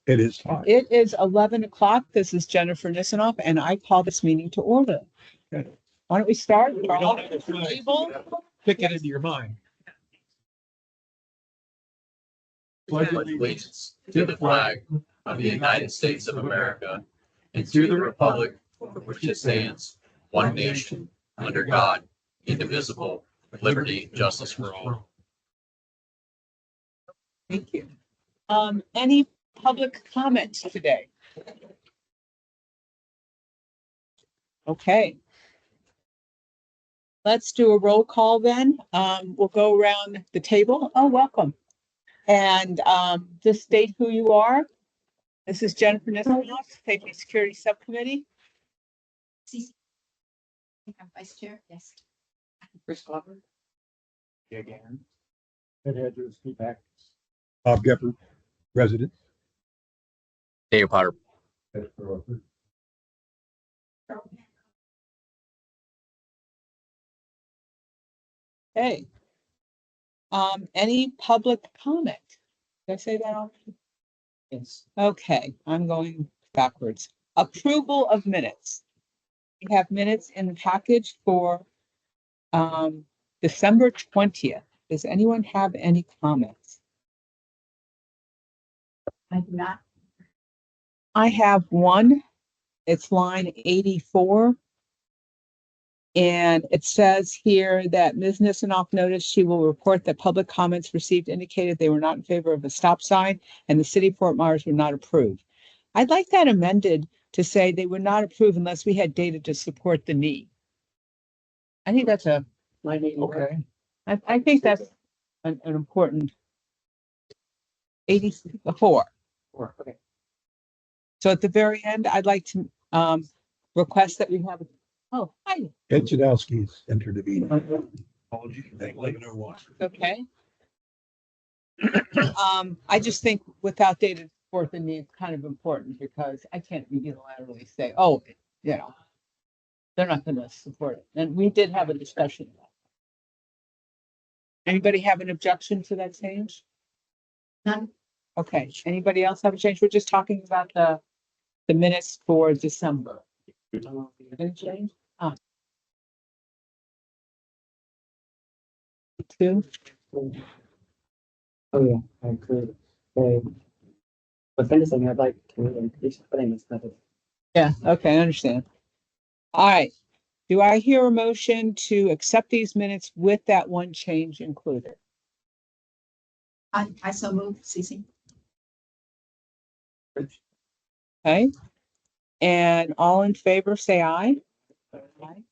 It is time. It is 11 o'clock. This is Jennifer Nisanoff, and I call this meeting to order. Okay. Why don't we start? We don't have to pick it into your mind. Pledge allegiance to the flag of the United States of America and to the republic for which it stands, one nation, under God, indivisible, with liberty and justice for all. Thank you. Any public comments today? Okay. Let's do a roll call then. We'll go around the table. Oh, welcome. And just state who you are. This is Jennifer Nisanoff, Safety and Security Subcommittee. Vice Chair, yes. Chris Glover. Again. Ed Hedges, feedback. Bob Gepper, President. Dave Potter. Hey. Any public comment? Did I say that already? Yes. Okay, I'm going backwards. Approval of minutes. We have minutes in the package for December 20th. Does anyone have any comments? I do not. I have one. It's line 84. And it says here that Ms. Nisanoff noticed she will report that public comments received indicated they were not in favor of a stop sign and the city of Fort Myers would not approve. I'd like that amended to say they would not approve unless we had data to support the need. I think that's a Okay. I think that's an important 84. Okay. So at the very end, I'd like to request that we have. Oh, hi. Ed Chudowski's entered the meeting. Apologies. Let you know what. Okay. I just think without data to support the need, it's kind of important because I can't unilaterally say, oh, you know, they're not going to support it. And we did have a discussion about that. Anybody have an objection to that change? None. Okay. Anybody else have a change? We're just talking about the minutes for December. Any change? Two. Oh yeah, I agree. But then something I'd like to increase putting this method. Yeah, okay, I understand. All right. Do I hear a motion to accept these minutes with that one change included? I so move, Cece. Okay. And all in favor, say aye. Aye.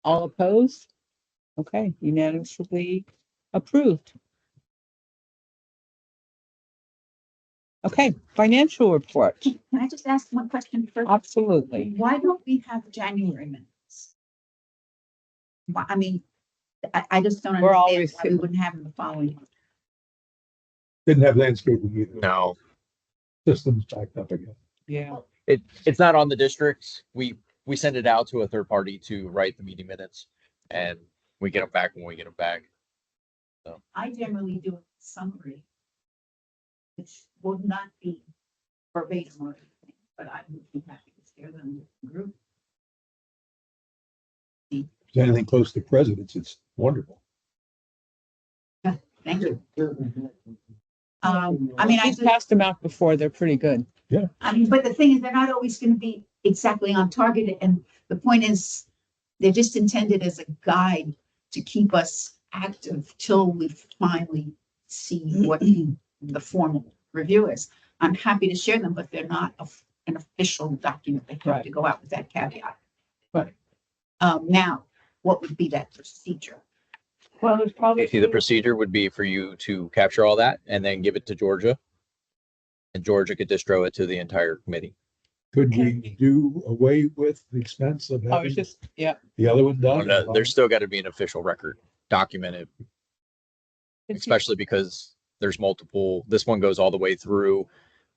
All opposed? Okay, unanimously approved. Okay, financial report. Can I just ask one question first? Absolutely. Why don't we have January minutes? Why, I mean, I just don't We're understand always- why we wouldn't have them the following month. Didn't have landscaping either. No, Systems backed up again. Yeah. it's not on the districts. We send it out to a third party to write the meeting minutes, and we get them back when we get them back. I generally do a summary, which would not be verbatim or anything, but I would be happy to share them with the group. If there's anything close to presidents, it's wonderful. Thank you. I mean, I He's just, passed them out before. They're pretty good. I mean, but the thing is, they're not always going to be exactly on target. And the point is, they're just intended as a guide to keep us active till we finally see what the formal review is. I'm happy to share them, but they're not an official document. They have Right. to go out with that caveat. Right. Now, what would be that procedure? Well, there's probably. The procedure would be for you to capture all that and then give it to Georgia. And Georgia could distro it to the entire committee. Could we do away with the expense of I was having just, yeah. the other one done? There's still got to be an official record documented, especially because there's multiple. This one goes all the way through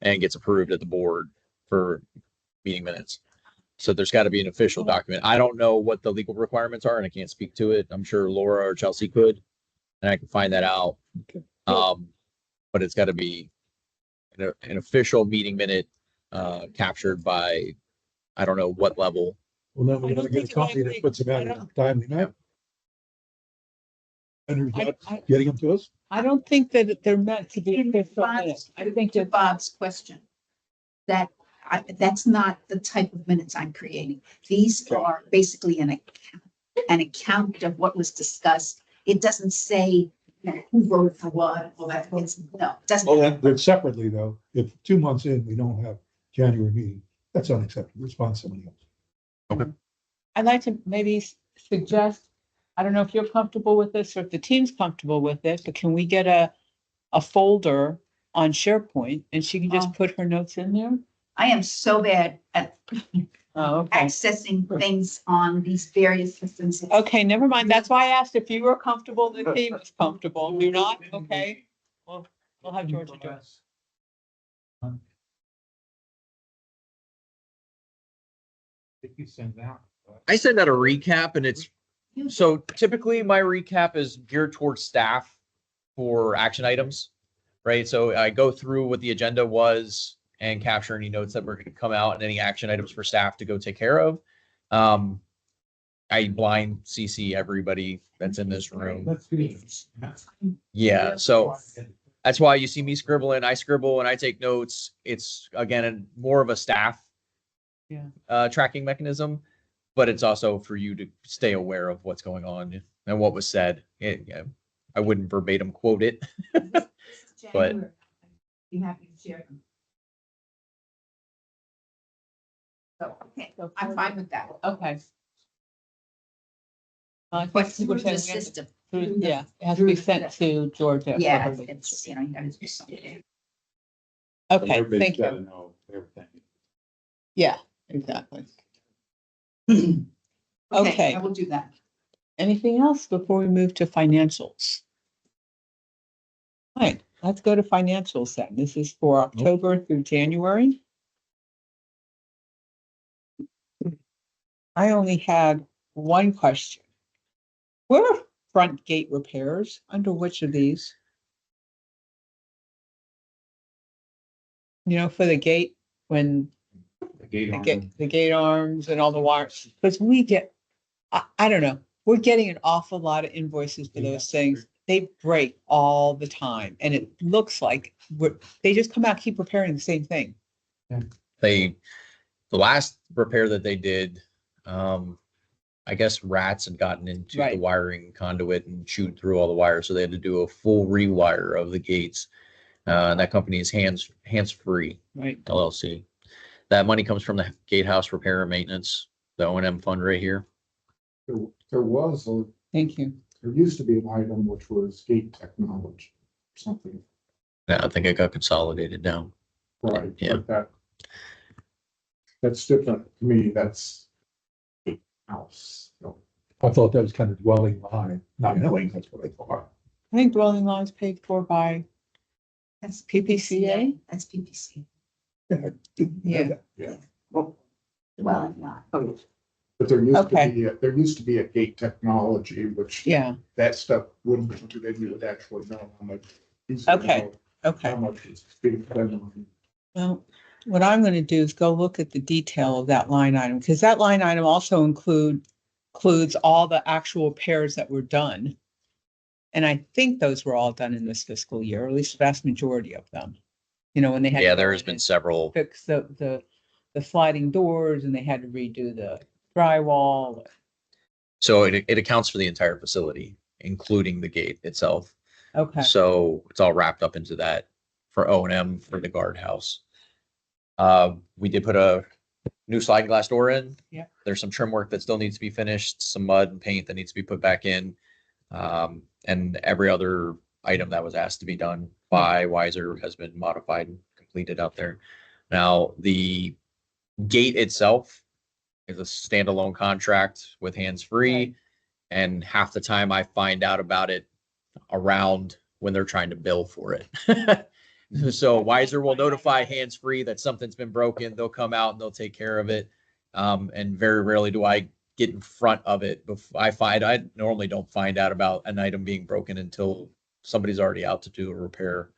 and gets approved at the board for meeting minutes. So there's got to be an official document. I don't know what the legal requirements are and I can't speak to it. I'm sure Laura or Chelsea could, and I can find that out. Okay. But it's got to be an official meeting minute captured by, I don't know what level. Well, then we I gotta don't get a think- company that puts them out in a timely manner. And I- you're I- getting them to us? I don't think that they're meant to be official Response minutes. I think To that Bob's question, that's not the type of minutes I'm creating. These Okay. are basically an account of what was discussed. It doesn't say who voted for what, well, that, it's, no, it doesn't. Well, then separately though, if 2 months in, we don't have January meeting, that's unacceptable. Response to somebody else. I'd like to maybe suggest, I don't know if you're comfortable with this or if the team's comfortable with it, but can we get a folder on SharePoint and she can just Oh. put her notes in there? I am so bad at Oh, okay. accessing things on these various systems. Okay, never mind. That's why I asked if you were comfortable, the team is comfortable. You're not? Okay. Well, we'll have Georgia do it. If you send that. I send out a recap and it's, so typically my recap is geared towards staff for action items, right? So I go through what the agenda was and capture any notes that were going to come out and any action items for staff to go take care of. I blind CC everybody that's in this room. That's good. Yeah, so that's why you see me scribbling. I scribble and I take notes. It's again more of a staff tracking mechanism, but it's also for you to stay aware of what's going on and what was said. I wouldn't verbatim quote it. But- Be happy to share them. So, okay, I'm fine with that. Okay. But through We're the saying we have to- system. Yeah, it has to be sent to Georgia. Yeah, it's, you gotta do something. Okay, thank you. Know everything. Yeah, exactly. Okay, Okay. I will do that. Anything else before we move to financials? All right, let's go to financials then. This is for October through January. I only had one question. Where are front gate repairs? Under which of these? You know, for the gate, when the gate arms and all the wires, because we get, I don't know, we're getting an awful lot of invoices for those things. They break all the time and it looks like they just come out, keep repairing the same thing. The last repair that they did, I guess rats had gotten into the Right. wiring conduit and chewed through all the wires. So they had to do a full rewire of the gates. And that company is Hands Free Right. LLC. That money comes from the gatehouse repair and maintenance, the O&M fund right here. There was Thank you. there used to be an item which was gate technology, something, Yeah, I think it got consolidated down. right? Yeah. But that's different to me, that's house. I thought that was kind of dwelling line, not knowing that's what I thought. I think dwelling law is paid for by, That's PPCA? That's PPC. Yeah. Yeah. Yeah. Well, I'm not. But there Okay. used to be a gate technology, which yeah, that stuff wouldn't be included, you would actually know how much. Okay. okay. How much is being spent on. Well, what I'm going to do is go look at the detail of that line item, because that line item also includes all the actual repairs that were done. And I think those were all done in this fiscal year, or at least the vast majority of them. You know, when they had. Yeah, to there go has in been and several. Fix the sliding doors and they had to redo the drywall. So it accounts for the entire facility, including the gate itself. Okay, So it's all wrapped up into that for O&M for the guardhouse. We did put a new sliding glass door in. Yeah. There's some trim work that still needs to be finished, some mud and paint that needs to be put back in. And every other item that was asked to be done by Wiser has been modified and completed out there. Now, the gate itself is a standalone contract with Hands Free. Right. And half the time I find out about it around when they're trying to bill for it. So Wiser will notify Hands Free that something's been broken. They'll come out and they'll take care of it. And very rarely do I get in front of it. I normally don't find out about an item being broken until somebody's already out to do a repair.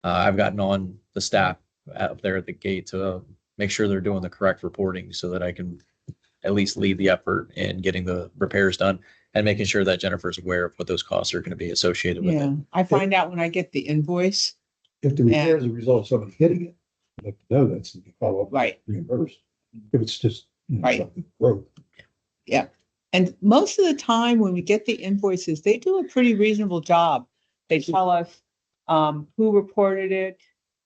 I've gotten on the staff up there at the gate to make sure they're doing the correct reporting so that I can at least lead the effort in getting the repairs done and making sure that Jennifer's aware of what those costs are going to be associated with Yeah, it. I find out when I get the invoice. If the repair is a result of somebody hitting it, I'd like to know that so we can follow up. Right. Reimbursed. If it's just, Right. something broke. And most of the time when we get the invoices, they do a pretty reasonable job. They tell us who reported it,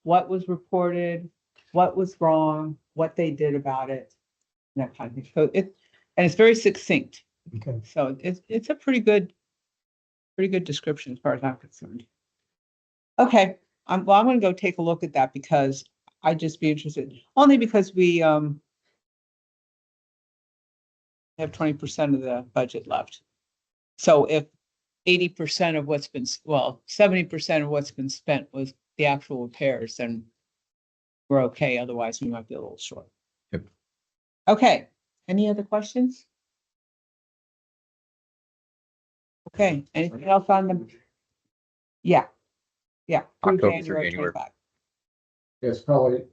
what was reported, what was wrong, what they did about it, and that kind of thing. So it's very succinct. Okay. So it's a pretty good description as far as I'm concerned. Okay, I'm gonna go take a look at that because I'd just be interested, only because we have 20% of the budget left. So if 80% of 70% of what's been spent was the actual repairs, then we're okay. Otherwise, we might be a little short. Yep. Okay, any other questions? Okay, anything else on the? Yeah. Through October through January. 25. Yes, probably,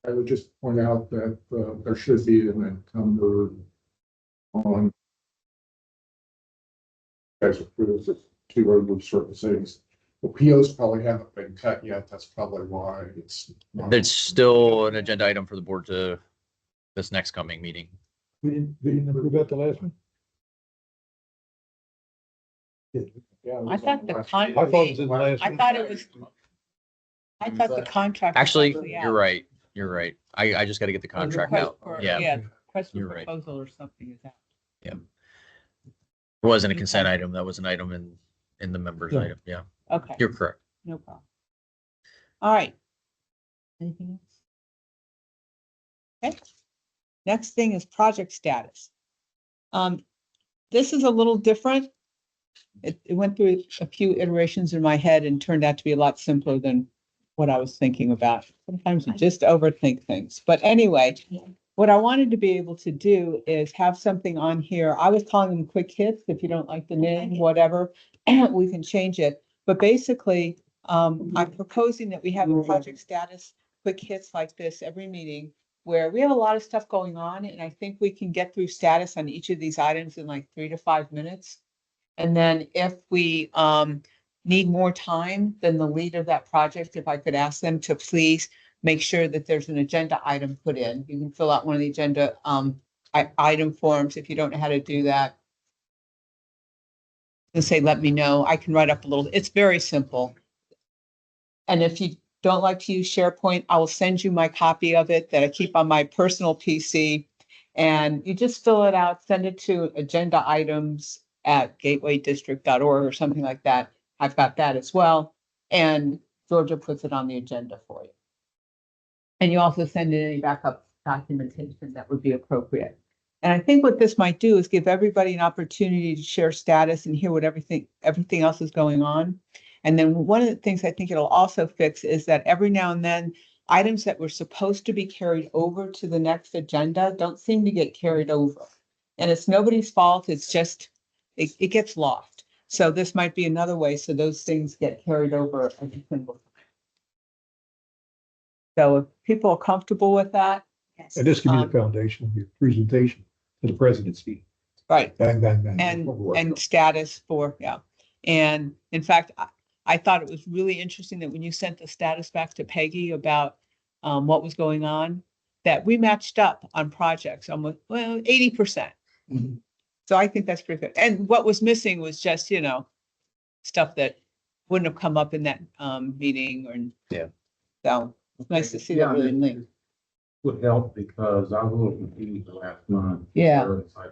I would just point out that there should be an encumber on guys approved to remove certain things. The POs probably haven't been cut yet. That's probably why it's. There's still an agenda item for the board to this next coming meeting. We didn't approve that the last one? Yeah, it I was thought on the last- con- I thought it was in the last I one. thought it was. I thought the contract. was Actually, out. you're right. You're right. I just got to get the contract Request out. for- Yeah. Request for You're right. proposal or something is that. It wasn't a consent item. That was an item in the members Yeah. item. Yeah, Okay, you're correct. no problem. All right. Anything else? Okay. Next thing is project status. This is a little different. It went through a few iterations in my head and turned out to be a lot simpler than what I was thinking about. Sometimes you just overthink things. But anyway, what I wanted to be able to do is have something on here. I was calling them quick hits. If you don't like the name, whatever, we can change it. But basically, I'm proposing that we have a project status quick hits like this every meeting where we have a lot of stuff going on. And I think we can get through status on each of these items in like 3 to 5 minutes. And then if we need more time than the lead of that project, if I could ask them to please make sure that there's an agenda item put in. You can fill out one of the agenda item forms if you don't know how to do that. And say, let me know. I can write up a little. It's very simple. And if you don't like to use SharePoint, I will send you my copy of it that I keep on my personal PC. And you just fill it out, send it to agenda items at gatewaydistrict.org or something like that. I've got that as well. And Georgia puts it on the agenda for you. And you also send in any backup documentation that would be appropriate. And I think what this might do is give everybody an opportunity to share status and hear what everything else is going on. And then one of the things I think it'll also fix is that every now and then items that were supposed to be carried over to the next agenda don't seem to get carried over. And it's nobody's fault. It's just, it gets lost. So this might be another way so those things get carried over every single time. So if people are comfortable with that. Yes. And this can be the foundation of your presentation to the presidency. Right. Bang, bang, bang. And status for, yeah. And in fact, I thought it was really interesting that when you sent the status back to Peggy about what was going on, that we matched up on projects almost, 80%. Mhm. So I think that's pretty good. And what was missing was just, stuff that wouldn't have come up in that meeting or. Yeah. So it's nice to see that really linked. Would help because I was a little confused the last month. Yeah. where it's like,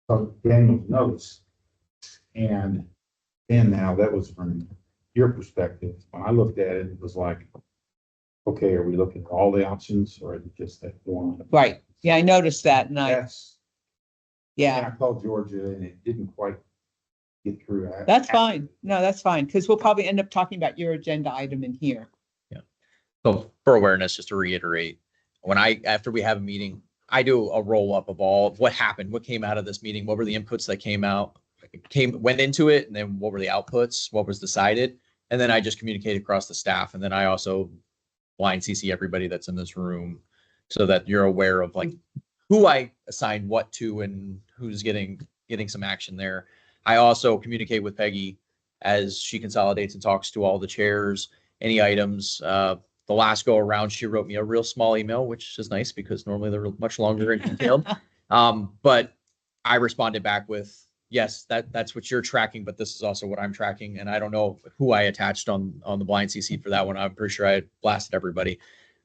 so Daniel's notes. And then now that was from your perspective. When I looked at it, it was like, okay, are we looking at all the options or is it just that one? Right. Yeah, I noticed that and That's, yeah. and I called Georgia and it didn't quite get through. That's fine. No, that's fine. Because we'll probably end up talking about your agenda item in here. So for awareness, just to reiterate, after we have a meeting, I do a roll up of all of what happened, what came out of this meeting, what were the inputs that came out, went into it, and then what were the outputs, what was decided. And then I just communicate across the staff. And then I also blind CC everybody that's in this room so that you're aware of like who I assign what to and who's getting some action there. I also communicate with Peggy as she consolidates and talks to all the chairs, any items. The last go around, she wrote me a real small email, which is nice because normally they're much longer and detailed. But I responded back with, yes, that's what you're tracking, but this is also what I'm tracking. And I don't know who I attached on the blind CC for that one. I'm pretty sure I blasted everybody.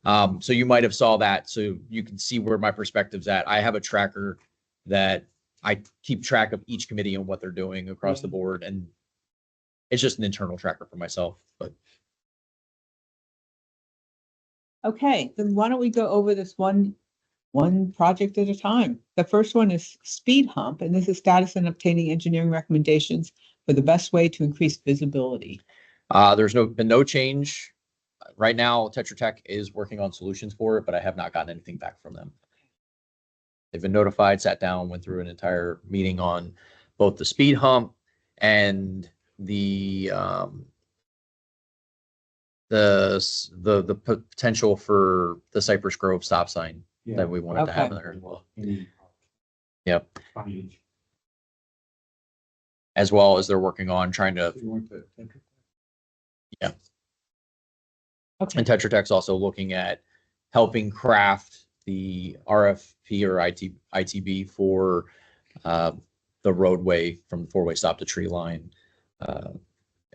So you might have saw that. So you can see where my perspective's at. I have a tracker that I keep track of each committee and what they're doing across the board. And it's just an internal tracker for myself, but. Okay, then why don't we go over this one project at a time? The first one is Speed Hump, and this is status in obtaining engineering recommendations for the best way to increase visibility. There's been no change. Right now, Tetra Tech is working on solutions for it, but I have not gotten anything back from them. They've been notified, sat down, went through an entire meeting on both the speed hump and the potential for the Cypress Grove stop sign that we wanted to have in there as well. Yep. As well as they're working on trying to. Yeah. Okay. And Tetra Tech's also looking at helping craft the RFP or ITB for the roadway from the four-way stop to tree line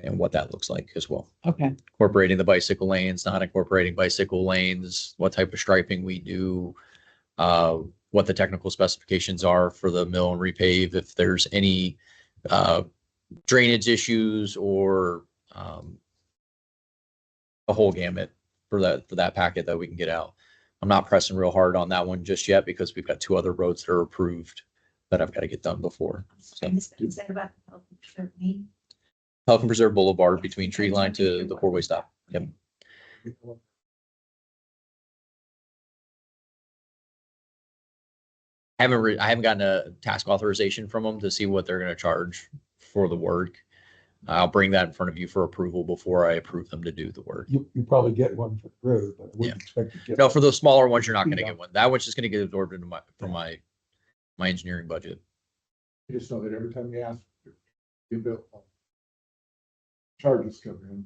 and what that looks like as well. Okay. Incorporating the bicycle lanes, not incorporating bicycle lanes, what type of striping we do, what the technical specifications are for the mill and repave, if there's any drainage issues or a whole gamut for that packet that we can get out. I'm not pressing real hard on that one just yet because we've got 2 other roads that are approved that I've got to get done before. So. Is that about the Pelican Preserve meeting? Pelican Preserve Boulevard between tree line to the four-way stop. Yep. I haven't gotten a task authorization from them to see what they're going to charge for the work. I'll bring that in front of you for approval before I approve them to do the work. You probably get one for the road, but I wouldn't expect to get. No, for those smaller ones, you're not going to get one. That one's just going to get absorbed into my engineering budget. You just know that every time you ask, you bill, charges come in.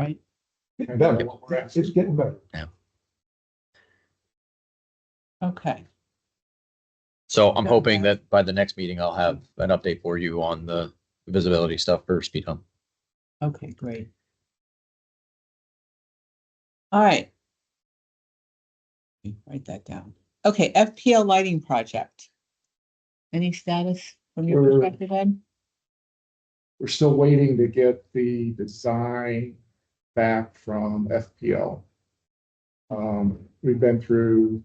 Right. Getting better. It's getting better. Yeah. Okay. So I'm hoping that by the next meeting, I'll have an update for you on the visibility stuff for speed hump. Okay, great. All right. Write that down. Okay, FPL lighting project. Any status from your We're- perspective, Ed? We're still waiting to get the design back from FPL. We've been through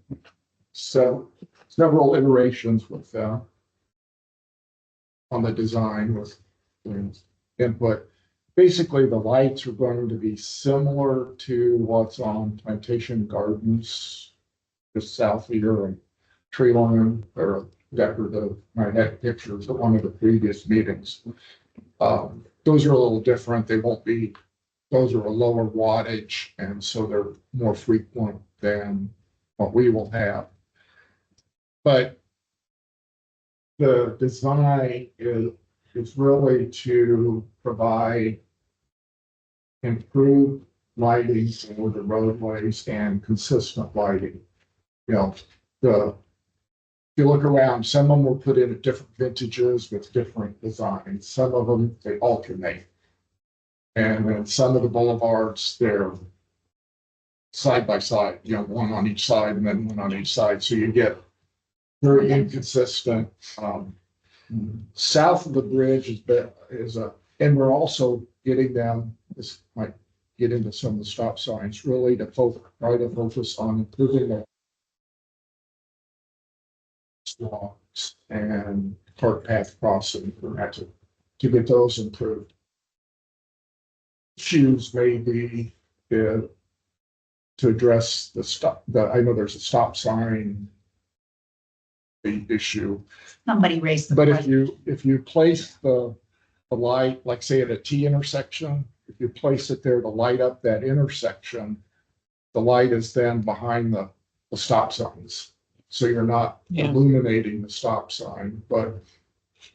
several iterations with them on the design with input. Basically, the lights are going to be similar to what's on Plantation Gardens, just south of your tree line, or decorative magnetic pictures at one of the previous meetings. Those are a little different. They won't be, those are a lower wattage, and so they're more frequent than what we will have. But the design is really to provide improved lighting for the roadways and consistent lighting. You know, if you look around, some of them were put in at different vintages with different designs. Some of them, they alternate. And then some of the boulevards, they're side by side, one on each side and then one on each side. So you get very inconsistent. South of the bridge and we're also getting them, this might get into some of the stop signs, really to try to focus on improving the walks and cart path crossing to get those improved. Issues may be to address I know there's a stop sign issue. Somebody raised the But question. if you place the light, like say at a T intersection, if you place it there to light up that intersection, the light is then behind the stop signs. So you're not Yeah. illuminating the stop sign, but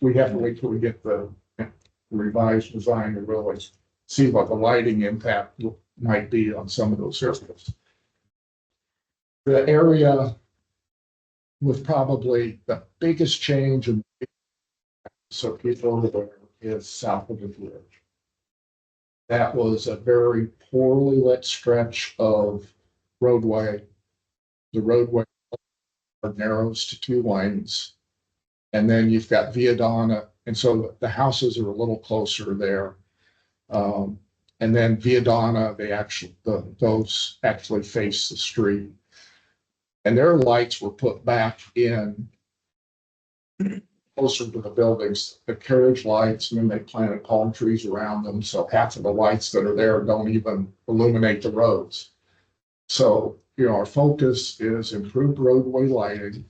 we have to wait till we get the revised design to really see what the lighting impact might be on some of those areas. The area with probably the biggest change in so people over there is south of the bridge. That was a very poorly lit stretch of roadway. The roadway narrows to 2 lanes. And then you've got Viadana, and so the houses are a little closer there. And then Viadana, those actually face the street. And their lights were put back in closer to the buildings, the carriage lights, and then they planted palm trees around them. So half of the lights that are there don't even illuminate the roads. So, our focus is improved roadway lighting.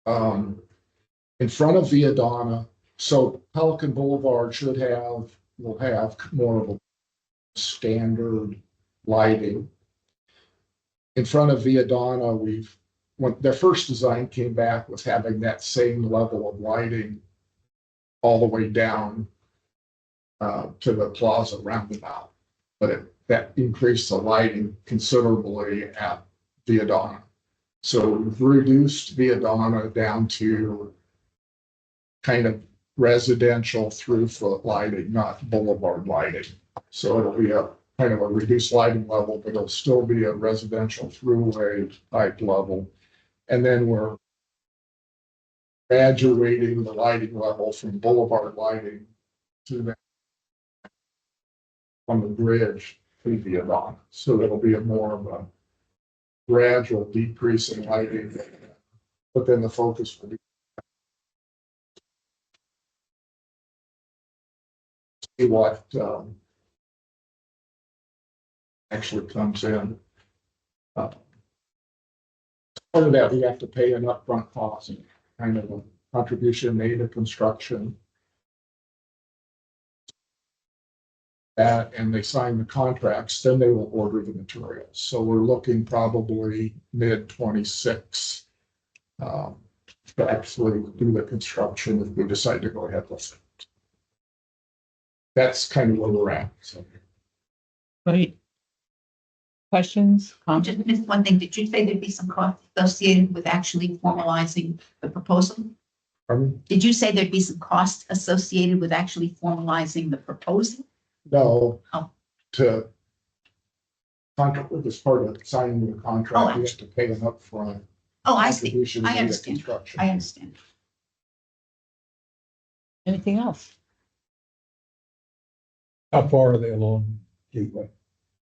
In front of Viadana, so Pelican Boulevard will have more of a standard lighting. In front of Viadana, when their first design came back was having that same level of lighting all the way down to the plaza roundabout. But that increased the lighting considerably at Viadana. So we've reduced Viadana down to kind of residential through-foot lighting, not boulevard lighting. So it'll be a kind of a reduced lighting level, but it'll still be a residential throughway type level. And then we're graduating the lighting level from boulevard lighting to the on the bridge to Viadana. So it'll be a more of a gradual decrease in lighting, but then the focus will be see what actually comes in. Part of that, we have to pay an upfront cost, kind of a contribution made to construction. That, and they sign the contracts, then they will order the materials. So we're looking probably mid-26 to actually do the construction if we decide to go ahead with it. That's kind of where we're at. So. Great. Questions, I comments? just missed one thing. Did you say there'd be some cost associated with actually formalizing the proposal? Pardon? Did you say there'd be some cost associated with actually formalizing the proposal? No, Oh. to contract with as part of signing the contract, Oh, we have to pay an upfront. Oh, I see. contribution I made to understand. construction. I understand. Anything else? How far are they along Gateway?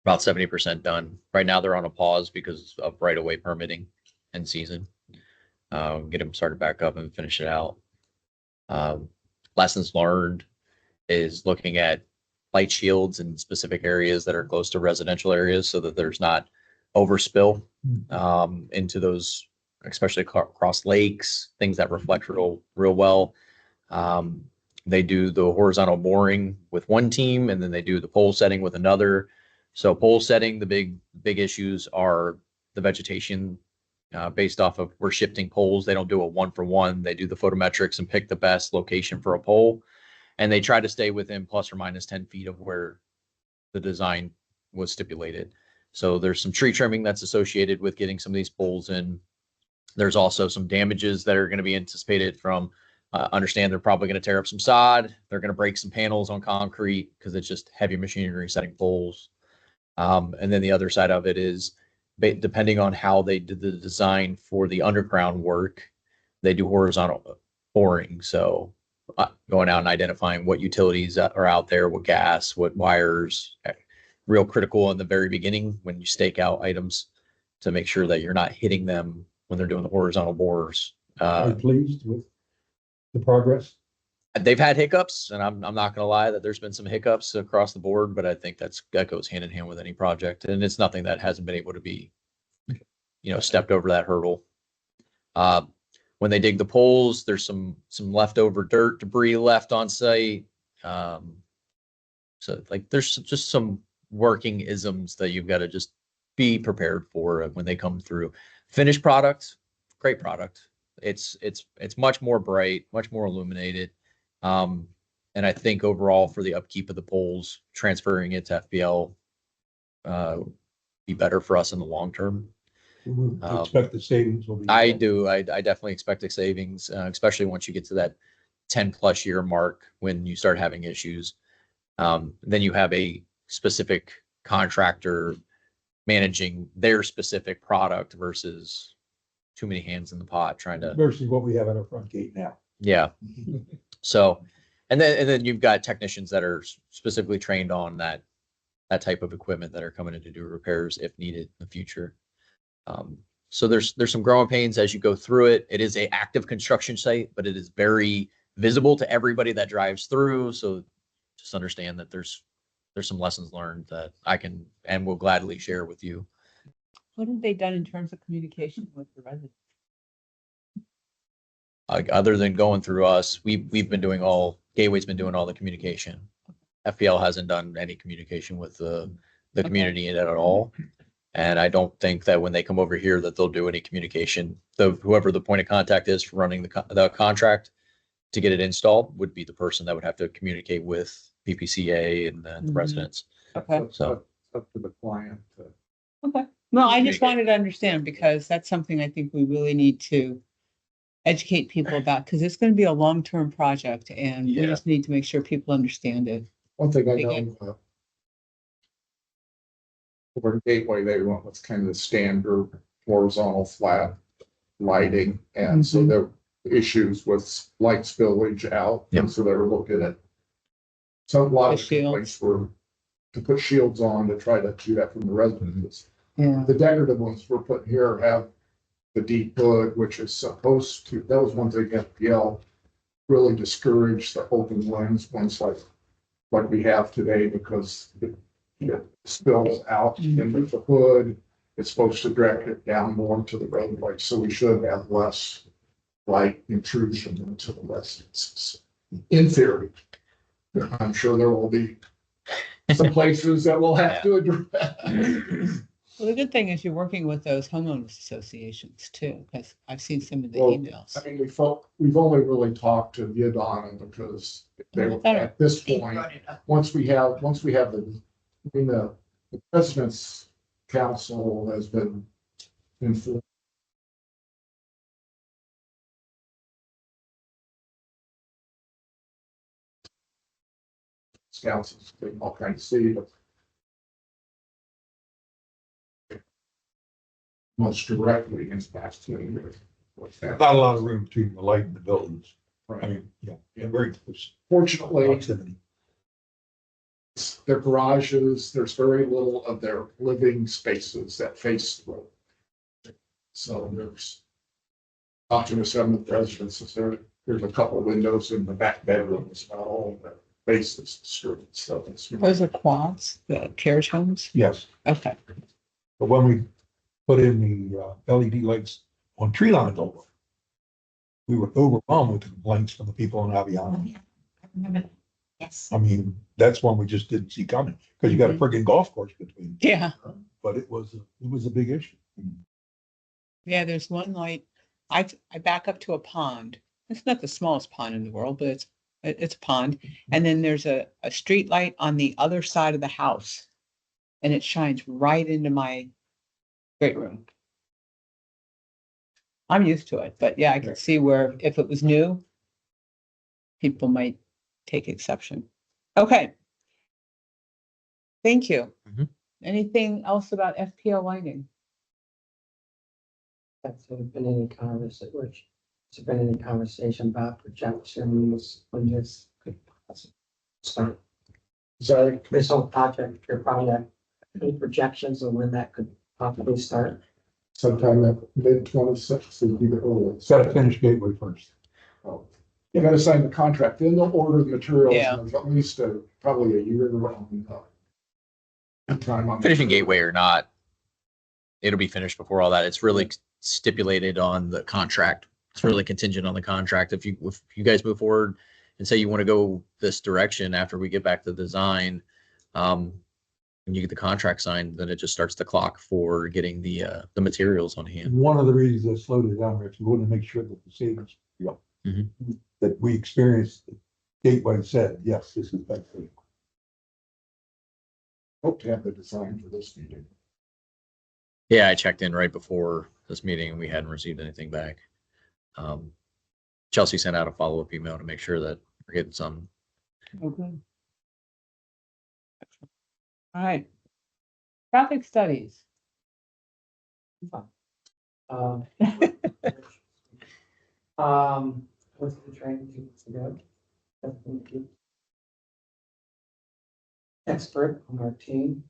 About 70% done. Right now, they're on a pause because of right-of-way permitting and season. Get them started back up and finish it out. Lessons learned is looking at light shields in specific areas that are close to residential areas so that there's not overspill into those, especially across lakes, things that reflect real well. They do the horizontal boring with one team, and then they do the pole setting with another. So pole setting, the big issues are the vegetation based off of we're shifting poles. They don't do a 1-for-1. They do the photometrics and pick the best location for a pole. And they try to stay within plus or minus 10 feet of where the design was stipulated. So there's some tree trimming that's associated with getting some of these poles in. There's also some damages that are going to be anticipated from understand they're probably going to tear up some sod. They're going to break some panels on concrete because it's just heavy machinery setting poles. And then the other side of it is depending on how they did the design for the underground work, they do horizontal boring. So going out and identifying what utilities are out there, what gas, what wires, real critical in the very beginning when you stake out items to make sure that you're not hitting them when they're doing the horizontal bores. Are you pleased with the progress? They've had hiccups, and I'm not going to lie that there's been some hiccups across the board, but I think that goes hand in hand with any project, and it's nothing that hasn't been able to be, stepped over that hurdle. When they dig the poles, there's some leftover dirt debris left on site. So like there's just some working isms that you've got to just be prepared for when they come through. Finished product, great product. It's much more bright, much more illuminated. And I think overall for the upkeep of the poles, transferring it to FPL be better for us in the long term. We expect the savings will be. I do. I definitely expect a savings, especially once you get to that 10+ year mark when you start having issues. Then you have a specific contractor managing their specific product versus too many hands in the pot trying to. Versus what we have at our front gate now. Yeah. So, and then you've got technicians that are specifically trained on that type of equipment that are coming in to do repairs if needed in the future. So there's some growing pains as you go through it. It is a active construction site, but it is very visible to everybody that drives through. So just understand that there's some lessons learned that I can and will gladly share with you. What have they done in terms of communication with the residents? Like other than going through us, we've been doing Gateway's been doing all the communication. FPL hasn't done any communication with the community at all. And I don't think that when they come over here that they'll do any communication. Whoever the point of contact is for running the contract to get it installed would be the person that would have to communicate with PPCA and then the residents. Okay. So Up to the client. Okay. No, I just wanted to understand because that's something I think we really need to educate people about because it's going to be a long-term project and we just need to make sure people understand it. One thing I know, over Gateway, they went with kind of the standard horizontal flat lighting. And so there were issues with light spillage out. Yep. And so they were looking at a lot of shields. complaints were to put shields on to try to do that from the residents. Yeah. The decorative ones we're putting here have the deep hood, which is supposed to, that was one thing FPL really discouraged the open lens ones like we have today because it spills out into the hood. It's supposed to direct it down more to the roadway, so we should have less light intrusion into the residences. In theory, I'm sure there will be some places that we'll have to address. Well, the good thing is you're working with those homeowners associations too, because I've seen some of the Well, emails. I mean, we've only really talked to Yadana because they were at this They point, brought it up. once we have the President's Council has been informed. Councils, all kinds of see, but most directly impacts to what's that. Not a lot of room between the light and the buildings. I Right. mean, yeah, very close Fortunately, proximity. their garages, there's very little of their living spaces that face the road. So there's talking to some of the residents, there's a couple of windows in the back bedrooms, not all that faces the street. So it's. Those are quads, the carriage homes. Yes, Okay. but when we put in the LED lights on tree line over, we were overwhelmed with the complaints from the people in Oh, Aviano. yeah, I remember that. Yes. I mean, that's one we just didn't see coming, because you got a friggin' golf course between, Yeah. but it was a big issue. Yeah. There's one light. I back up to a pond. It's not the smallest pond in the world, but it's a pond. And then there's a street light on the other side of the house. And it shines right into my great room. I'm used to it, but yeah, I can see where if it was new, people might take exception. Okay. Thank you. Mhm. Anything else about FPL lighting? Has there been any conversation about projections when this could possibly start? Sorry, This whole project, your project, any projections on when that could possibly start? sometime at mid-26 would be the earliest. Got to finish Gateway first. You gotta sign the contract, then they'll order the materials, Yeah. and there's at least probably a year on time on. Finishing Gateway or not, it'll be finished before all that. It's really stipulated on the contract. It's really contingent on the contract. If you guys move forward and say you want to go this direction after we get back to the design, When you get the contract signed, then it just starts the clock for getting the materials on hand. One of the reasons I slowed it down, Rich, we want to make sure that the savings, Mhm. that we experienced, Gateway said, yes, this is better. Hope to have the design for this meeting. Yeah, I checked in right before this meeting and we hadn't received anything back. Chelsea sent out a follow-up email to make sure that we're getting some. Okay. All right. Traffic studies. Um, what's the training 2 weeks ago? Definitely expert on our team.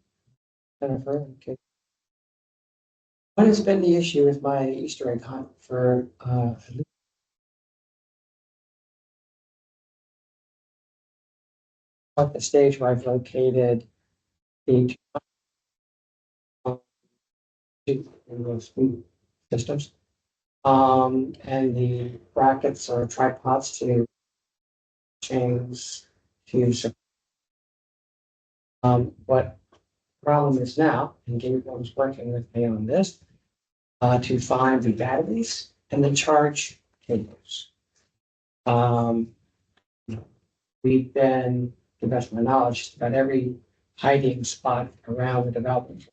Jennifer, okay. What has been the issue with my Easter egg hunt for, at the stage where I've located the two systems. And the brackets or tripods to chains to. What problem is now, and Gabriel was working with me on this, to find the batteries and the charge cables. We've been, to the best of my knowledge, about every hiding spot around the development,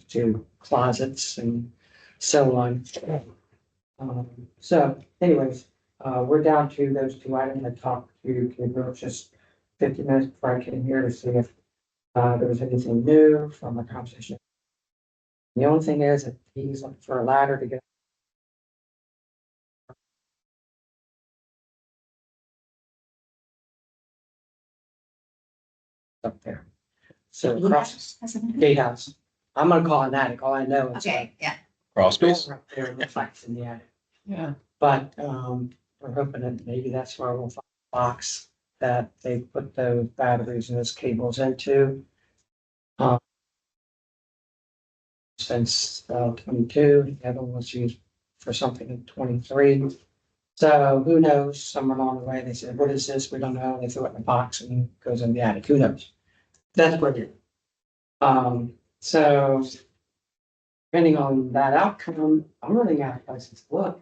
to closets and so on. So anyways, we're down to those 2 items. I talked to Gabriel just 50 minutes before I came here to see if there was anything new from the conversation. The only thing is that he's looking for a ladder to get up there. So across gatehouse. I'm gonna call it an attic. All I know is. Okay, yeah. Crawl space. Up there in the flats in the attic. Yeah. But we're hoping that maybe that's where we'll find a box that they put those batteries and those cables into. Since 22, the other one was used for something in 23. So who knows, somewhere along the way, they said, what is this? We don't know. They threw it in a box and it goes in the attic. Who knows? That's what it is. So depending on that outcome, I'm running out of places to look.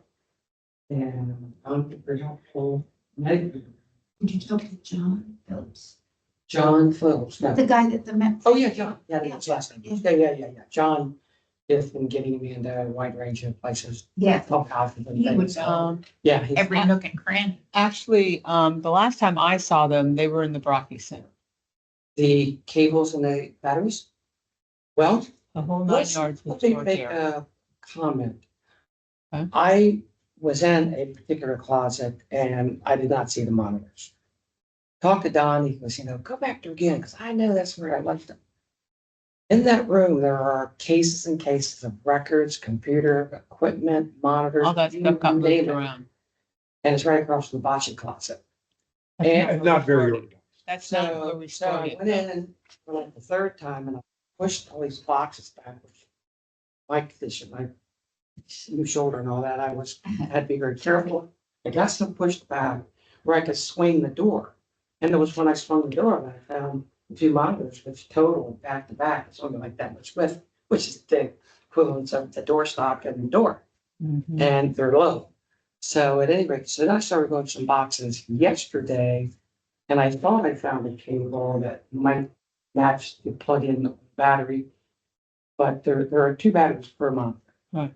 And I'm pretty helpful. Did you talk to John Phillips? John Phillips, no. The guy that the map. Oh, yeah, John. Yeah, that's last name. Yeah. John has been getting me into a wide range of places. Yeah, Pump houses and he would things. know Yeah. every nook and cranny. Actually, the last time I saw them, they were in the Brocky Center. The cables and the batteries? Well, The whole 9 let's, yards was let me stored make there. a comment. Okay. I was in a particular closet and I did not see the monitors. Talked to Don, he goes, go back there again, because I know that's where I left them. In that room, there are cases and cases of records, computer, equipment, monitors. All that stuff got you name moved it. around. And it's right across from the botching closet. And not very organized. That's not where So, we so I started. went in the 3rd time and I pushed all these boxes back. My condition, my new shoulder and all that, had to be very careful. I got some pushed back where I could swing the door. And it was when I swung the door that I found 2 monitors, which total back to back, something like that much width, which is the equivalent of the door stop and the door. Mhm. And they're low. So at any rate, so then I started going to some boxes yesterday, and I thought I found a cable that might match the plug-in battery. But there are 2 batteries per month. Right.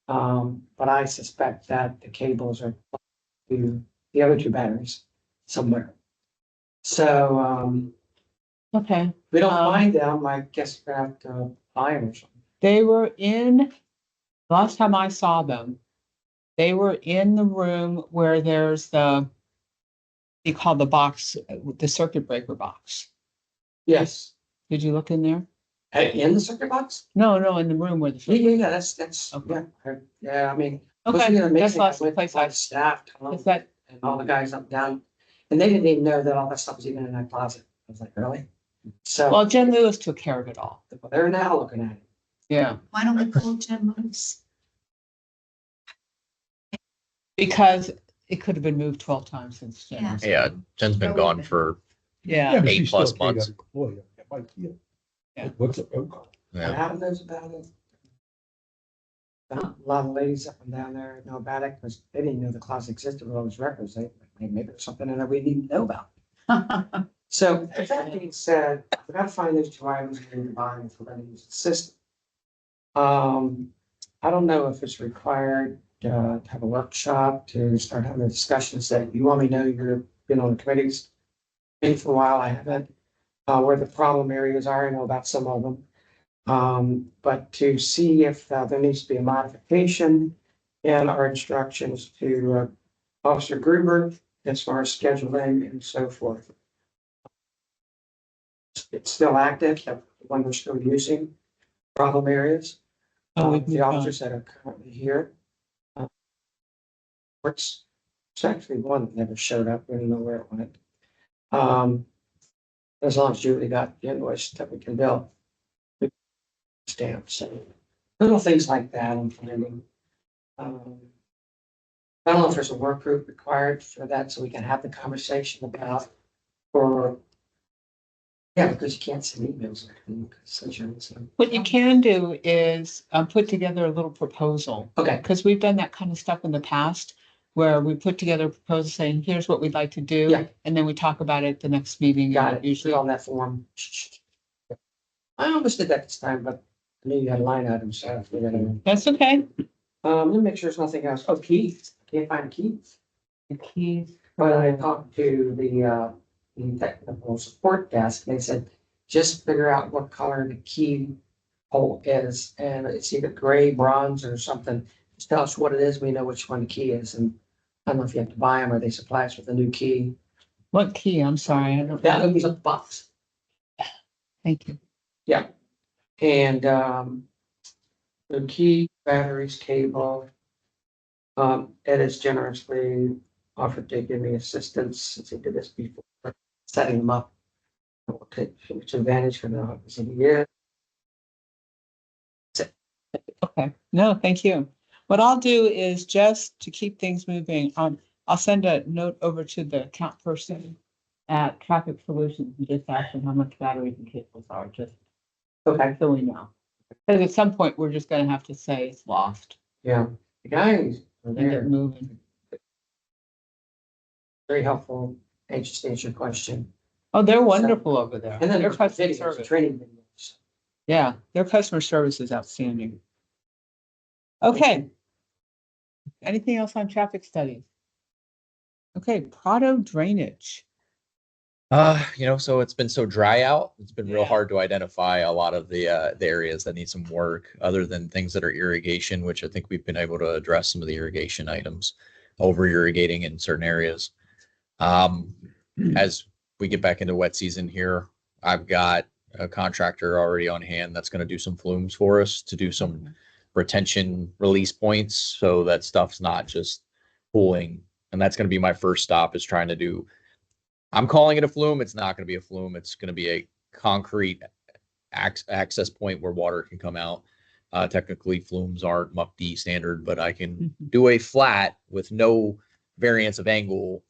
But I suspect that the cables are to the other 2 batteries somewhere. So Okay, we don't find them, I guess we have to buy them or something. they were in, last time I saw them, they were in the room where there's you call the box, the circuit breaker box. Yes. Did you look in there? In the circuit box? No, in the room where the. Yeah, that's, Okay. yeah, I mean. Okay, That's that's last the place I staffed. Is that, And all the guys up and down, and they didn't even know that all that stuff was even in that closet. I was like, really? So well, Jen Lewis took care of it all. they're now looking at it. Yeah. Why don't we call Jen Lewis? Because it could have been moved 12 times since Jen. was Yeah, gone. Jen's been gone for Yeah. but 8+ she's still a months. paid employee. idea. Yeah. What's it? Oh, And Yeah. Adam knows about it. A lot of ladies up and down there know about it because they didn't know the class existed with all those records. Maybe there's something in there we need to know about. So with that being said, we gotta find those two items we need to buy if we're gonna use the system. I don't know if it's required to have a workshop to start having discussions that you want me to know you've been on the committees. Maybe for a while, I haven't, where the problem areas are, I know about some of them. But to see if there needs to be a modification in our instructions to Officer Gruber as far as scheduling and so forth. It's still active, the one we're still using, problem areas. Oh, we've The moved on. officers that are currently here. It's actually one that never showed up, we don't know where it went. As long as Julie got the invoice that we can bill. Stamps, so little things like that I'm planning. I don't know if there's a work group required for that, so we can have the conversation about, or. Yeah, because you can't send emails. What you can do is put together a little proposal, Okay, because we've done that kind of stuff in the past where we put together a proposal saying, here's what we'd like to do. Yeah. And then we talk about it at the next meeting. got and it, usually Usually, on that form. I almost did that this time, but I knew you had line items, so I figured it that's okay. out. Let me make sure there's nothing else. Oh, keys, can't find keys. The keys. But I talked to the technical support desk, they said, just figure out what color the key hole is, and it's either gray, bronze, or something. Just tell us what it is, we know which one the key is, and I don't know if you have to buy them or they supply us with a new key. What key? I'm sorry, I don't That know. opens up the box. Thank you. And the key, batteries, cable. Ed has generously offered to give me assistance since he did this before, setting them up. We'll take which advantage for the office of the year. Okay, no, thank you. What I'll do is just to keep things moving, I'll send a note over to the account person at Traffic Solutions and just ask them how much batteries and cables are, just Okay, so we know. Because at some point, we're just gonna have to say it's lost yeah, the guys are and get there, moving. very helpful, anxious to answer your question. Oh, they're wonderful over there. And then Their there's customer videos, service, training videos. yeah, their customer service is outstanding. Okay. Anything else on traffic studies? Okay, Prado drainage. So it's been so dry out. It's been real Yeah. hard to identify a lot of the areas that need some work, other than things that are irrigation, which I think we've been able to address some of the irrigation items, over irrigating in certain areas. As we get back into wet season here, I've got a contractor already on hand that's going to do some flumes for us to do some retention release points, so that stuff's not just pooling. And that's going to be my first stop, is trying to do. I'm calling it a flume. It's not going to be a flume. It's going to be a concrete access point where water can come out. Technically, flumes aren't MUP-D standard, but I can do a flat with no variance of angle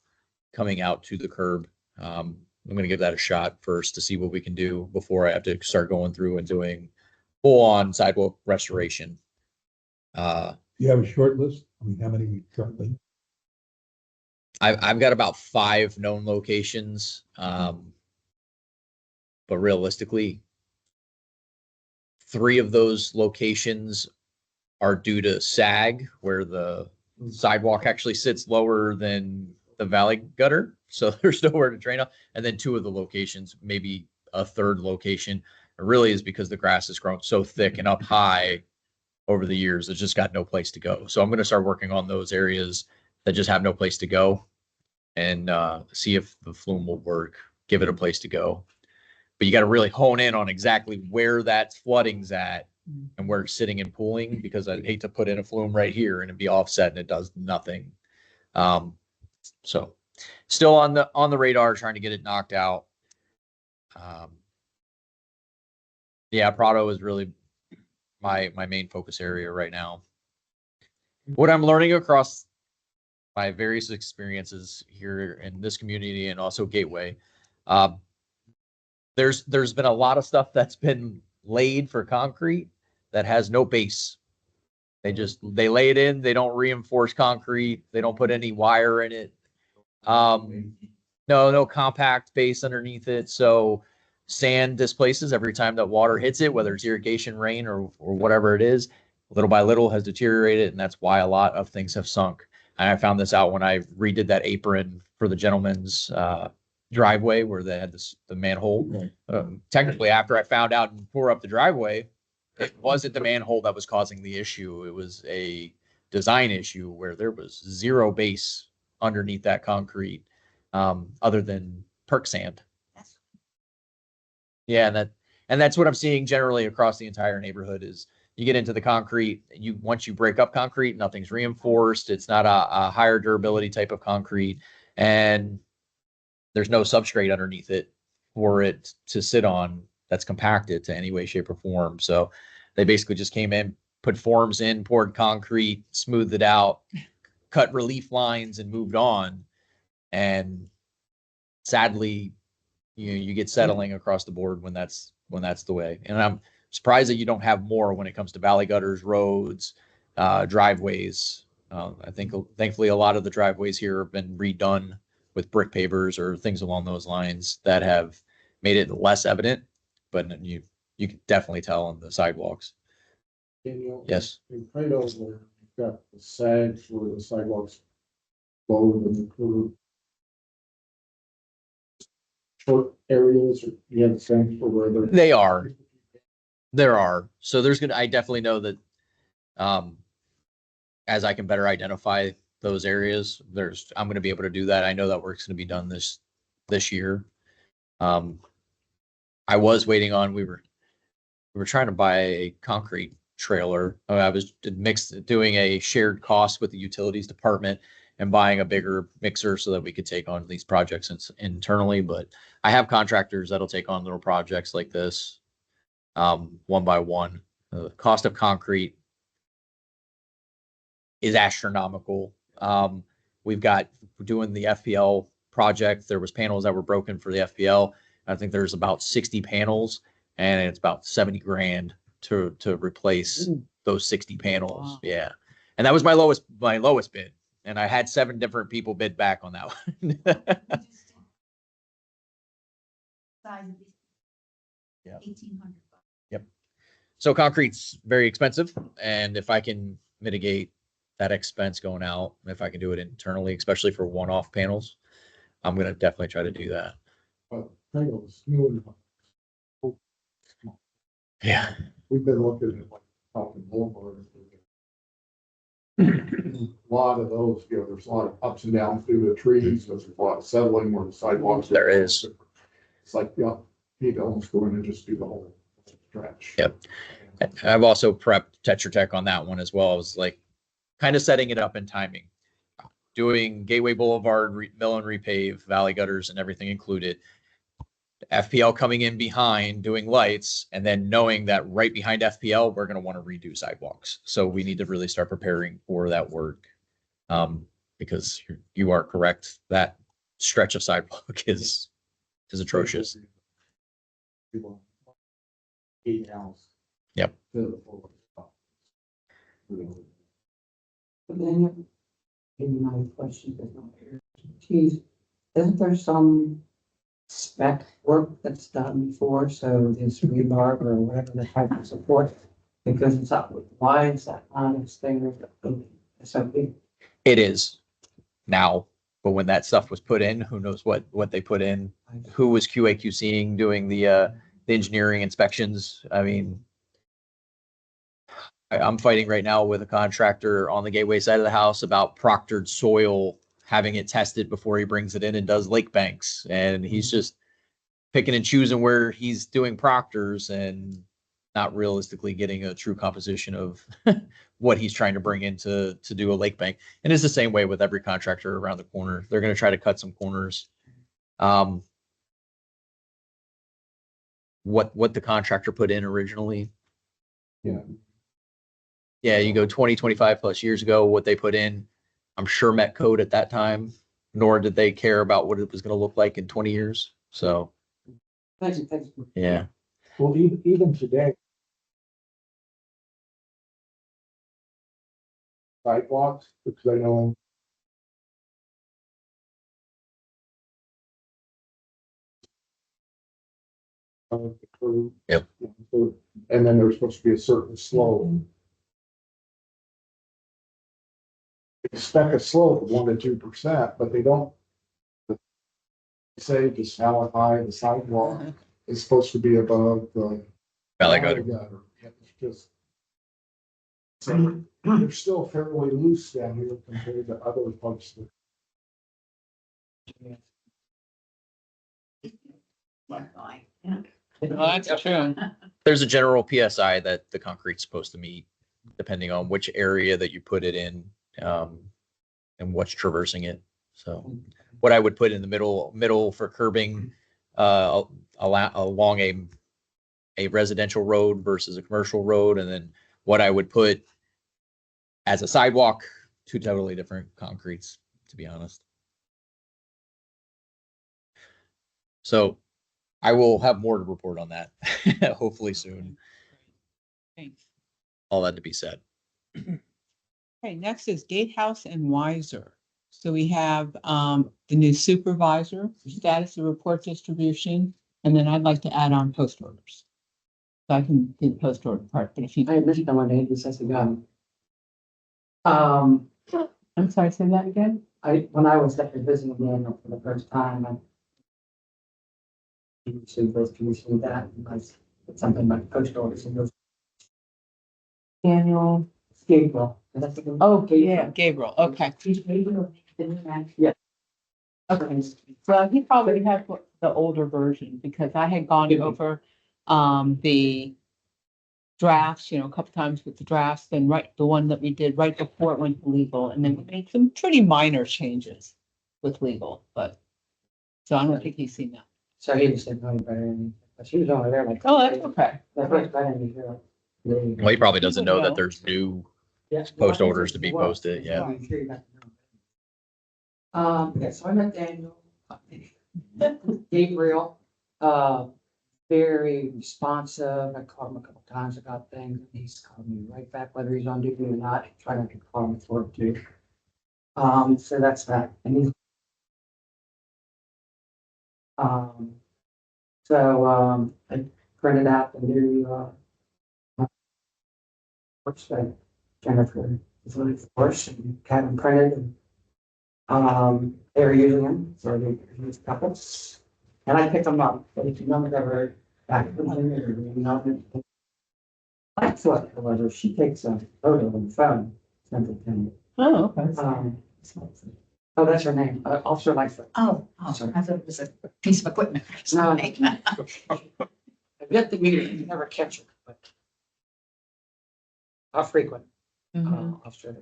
coming out to the curb. I'm going to give that a shot first to see what we can do before I have to start going through and doing full-on sidewalk restoration. You have a short list? I mean, how many currently? I've got about 5 known locations, but realistically, 3 of those locations are due to sag, where the sidewalk actually sits lower than the valley gutter, so there's nowhere to drain off. And then 2 of the locations, maybe a third location, it really is because the grass has grown so thick and up high over the years, it's just got no place to go. So I'm going to start working on those areas that just have no place to go, and see if the flume will work, give it a place to go. But you got to really hone in on exactly where that flooding's at and where it's sitting and pooling, because I'd hate to put in a flume right here and it'd be offset and it does nothing. So still on the radar, trying to get it knocked out. Yeah, Prado is really my main focus area right now. What I'm learning across my various experiences here in this community and also Gateway, There's been a lot of stuff that's been laid for concrete that has no base. They lay it in, they don't reinforce concrete, they don't put any wire in it. No compact base underneath it. So sand displaces every time that water hits it, whether it's irrigation, rain, or whatever it is, little by little has deteriorated. And that's why a lot of things have sunk. And I found this out when I redid that apron for the gentleman's driveway where they had the manhole. Technically, after I found out and tore up the driveway, it wasn't the manhole that was causing the issue. It was a design issue where there was zero base underneath that concrete, other than perk sand. Yeah, and that's what I'm seeing generally across the entire neighborhood is you get into the concrete, once you break up concrete, nothing's reinforced. It's not a higher durability type of concrete, and there's no substrate underneath it for it to sit on that's compacted to any way, shape, or form. So they basically just came in, put forms in, poured concrete, smoothed it out, cut relief lines, and moved on. And sadly, you get settling across the board when that's the way. And I'm surprised that you don't have more when it comes to valley gutters, roads, driveways. I think thankfully a lot of the driveways here have been redone with brick pavers or things along those lines that have made it less evident, but you can definitely tell on the sidewalks. Daniel, Yes. in Prado, where you've got the sags where the sidewalks lower than the curb. Short areas, or you have the same for where they're. There are. So I definitely know that, as I can better identify those areas, I'm going to be able to do that. I know that work's going to be done this year. I was waiting on, we were trying to buy a concrete trailer. I was doing a shared cost with the utilities department and buying a bigger mixer so that we could take on these projects internally. But I have contractors that'll take on little projects like this, one by one. The cost of concrete is astronomical. We're doing the FPL project. There was panels that were broken for the FPL. I think there's about 60 panels, and it's about 70 grand to replace those 60 panels. Wow. Yeah. And that was my lowest bid. And I had 7 different people bid back on that one. Size of these. Yeah. 1,800. Yep. So concrete's very expensive. And if I can mitigate that expense going out, if I can do it internally, especially for one-off panels, I'm going to definitely try to do that. Prado is smooth. Yeah. We've been looking at like talking boulevard. A lot of those, there's a lot of ups and downs through the trees. There's a lot of settling where the sidewalks. There is. It's like, you'd almost go in and just do the whole stretch. Yep. I've also prepped Tetra Tech on that one as well. I was like kind of setting it up in timing, doing Gateway Boulevard, mill and repave, valley gutters, and everything included. FPL coming in behind doing lights, and then knowing that right behind FPL, we're going to want to redo sidewalks. So we need to really start preparing for that work. Because you are correct. That stretch of sidewalk is atrocious. 8 hours. Yep. But then, maybe my question is not here. Geez, isn't there some spec work that's done before? So this rebar or whatever the type of support, because it's up, why is that not as thing so big? It is now, but when that stuff was put in, who knows what they put in? Who was QAQCing doing the engineering inspections? I mean, I'm fighting right now with a contractor on the Gateway side of the house about proctored soil, having it tested before he brings it in and does lake banks. And he's just picking and choosing where he's doing proctors and not realistically getting a true composition of what he's trying to bring in to do a lake bank. And it's the same way with every contractor around the corner. They're going to try to cut some corners. What the contractor put in originally. Yeah, you go 20, 25 plus years ago, what they put in, I'm sure met code at that time, nor did they care about what it was going to look like in 20 years. So Thanks. Yeah. Well, even today. Sidewalks, because I know. The curve. Yep. And then there's supposed to be a certain slope. Expect a slope of 1 to 2%, but they don't. Say just how high the sidewalk is supposed to be above the. Valley gutter. It's just. So they're still fairly loose down here compared to other parts of. Yeah. Well, that's true. There's a general PSI that the concrete's supposed to meet, depending on which area that you put it in, and what's traversing it. So what I would put in the middle for curbing, along a residential road versus a commercial road, and then what I would put as a sidewalk, two totally different concretes, to be honest. So I will have more to report on that, hopefully soon. Thanks. All that to be said. Okay, next is Gatehouse and Wiser. So we have the new supervisor, status of report distribution, and then I'd like to add on post orders. So I can do the post order part, but if you, I missed one day, this has begun. I'm sorry, say that again? When I was at the visiting Daniel for the first time, I. Commission that, because it's something about post orders and those. Daniel. Gabriel. Oh, yeah, Gabriel, okay. Yeah. Okay, well, he probably had the older version because I had gone over the drafts, a couple times with the drafts, then the one that we did right before it went to legal, and then we made some pretty minor changes with legal, but so I don't think he's seen that. So he just didn't know any better than me, but she was only there like. Oh, that's okay. The first time I didn't hear it. Well, he probably doesn't know that know. there's new Yeah. post orders to be posted, yeah. I'm sure you got to know. Yeah, so I met Daniel. Gabriel, very responsive. I called him a couple times about things. And he's called me right back, whether he's on duty or not. I try not to call him for it too. So that's that. And he's. I printed out the new, which Jennifer is really forced and had them printed and, they were using them, so they used couples. And I picked them up, but if you know ever back from him or you know. That's what, however, she takes a photo on the phone, sends it to me. Oh, okay. Oh, that's her name, Officer Lightfoot. Oh, Sorry. I thought it was a piece of equipment. No. I get the meeting, you never catch her, but. How frequent, Mhm. Officer.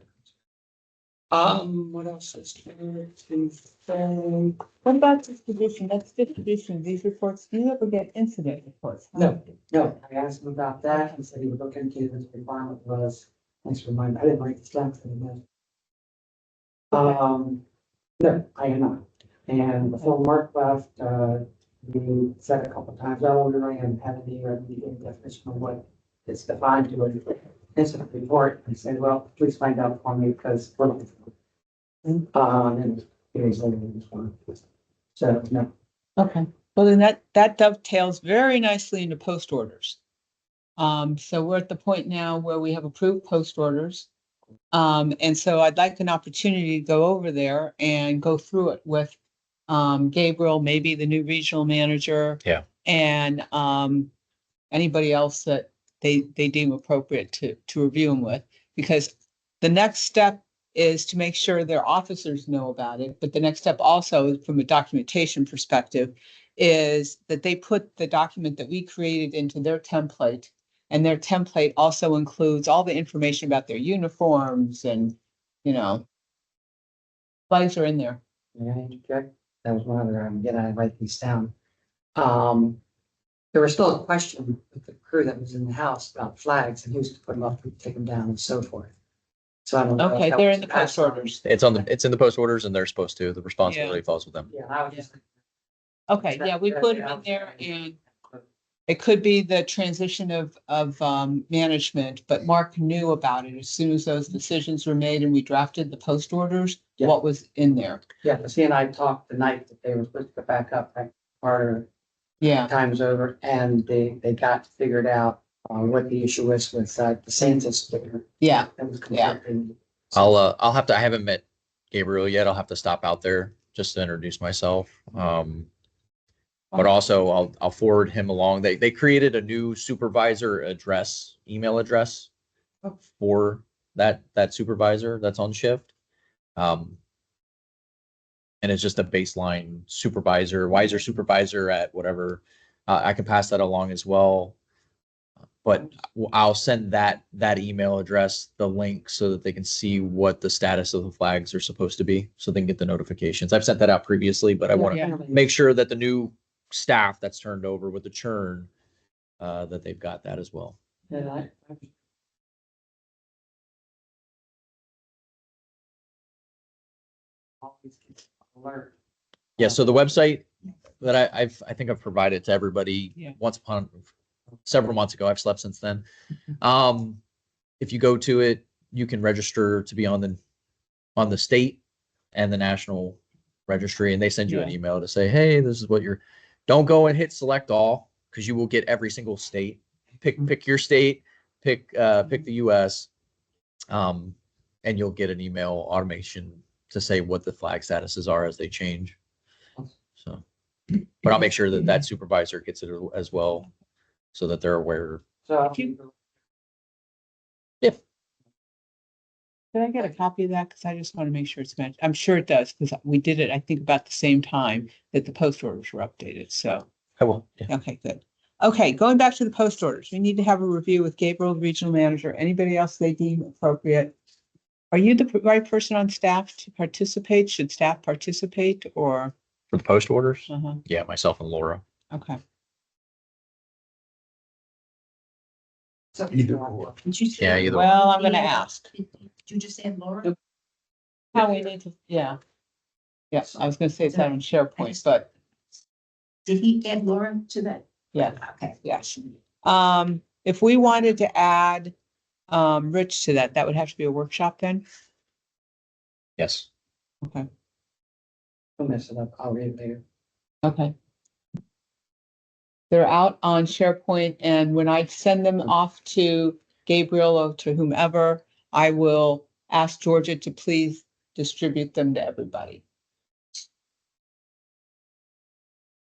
What else is there to say? What about distribution? That's distribution, these reports, do you ever get incident reports? No, I asked him about that, he said he would look into what his requirement was, thanks for reminding, I didn't write this down for the minute. No, I am not, and before Mark left, we said a couple times, oh, we really haven't had any definition of what is defined to an incident report, I said, well, please find out for me, because we're looking for it. And here's later in this one, so, no. Okay, well, then that dovetails very nicely into post orders. So we're at the point now where we have approved post orders. And so I'd like an opportunity to go over there and go through it with Gabriel, maybe the new regional manager. Yeah. And anybody else that they deem appropriate to review them with, because the next step is to make sure their officers know about it. But the next step also, from a documentation perspective, is that they put the document that we created into their template. And their template also includes all the information about their uniforms and, flags are in there. May I interject? That was one other, I write these down. There was still a question with the crew that was in the house about flags and who's to put them up, who to take them down and so forth. So I don't know. if Okay, that they're was in the passed post on. orders. It's in the post orders and they're supposed to, the responsibility falls with them. Yeah, I was just. Okay, yeah, we put them in there and It could be the transition of management, but Mark knew about it as soon as those decisions were made and we drafted the post orders, Yeah. what was in there. Yeah, because he and I talked the night that they were supposed to go back up, like, part Yeah, of time was over, and they got figured out what the issue was with the census sticker. yeah, That was Yeah. conflicting. I'll have to, I haven't met Gabriel yet. I'll have to stop out there just to introduce myself. But also I'll forward him along. They created a new supervisor address, email address for that supervisor that's on shift. And it's just a baseline supervisor, wiser supervisor at whatever. I can pass that along as well. But I'll send that email address, the link, so that they can see what the status of the flags are supposed to be, so they can get the notifications. I've sent that out previously, but I want to Yeah. make sure that the new staff that's turned over with the churn, that they've got that as well. And I always get alert. Yeah, so the website that I think I've provided to everybody Yeah. several months ago. I've slept since then. If you go to it, you can register to be on the state and the national registry, and they send you an Yeah. email to say, hey, this is what don't go and hit select all, because you will get every single state. Pick your state, pick the US, and you'll get an email automation to say what the flag statuses are as they change. So, but I'll make sure that supervisor gets it as well, so that they're aware. So If Can I get a copy of that? Because I just want to make sure it's matched. I'm sure it does, because we did it, I think, about the same time that the post orders were updated. So, I will, yeah. okay, good. Okay, going back to the post orders, we need to have a review with Gabriel, the regional manager, anybody else they deem appropriate. Are you the right person on staff to participate? Should staff participate or? For the post orders, Uh-huh, yeah, myself and Laura. okay. Either or. Did you say- Yeah, either Well, I'm gonna ask. Did you just say Laura? How we need to, yeah. Yeah, I was gonna say it's out on SharePoint, but Did he add Laura to that? yeah, Okay. yes. If we wanted to add Rich to that, that would have to be a workshop then? Yes. Okay, I'll mess it up. I'll read it later. okay. They're out on SharePoint, and when I send them off to Gabriel or to whomever, I will ask Georgia to please distribute them to everybody.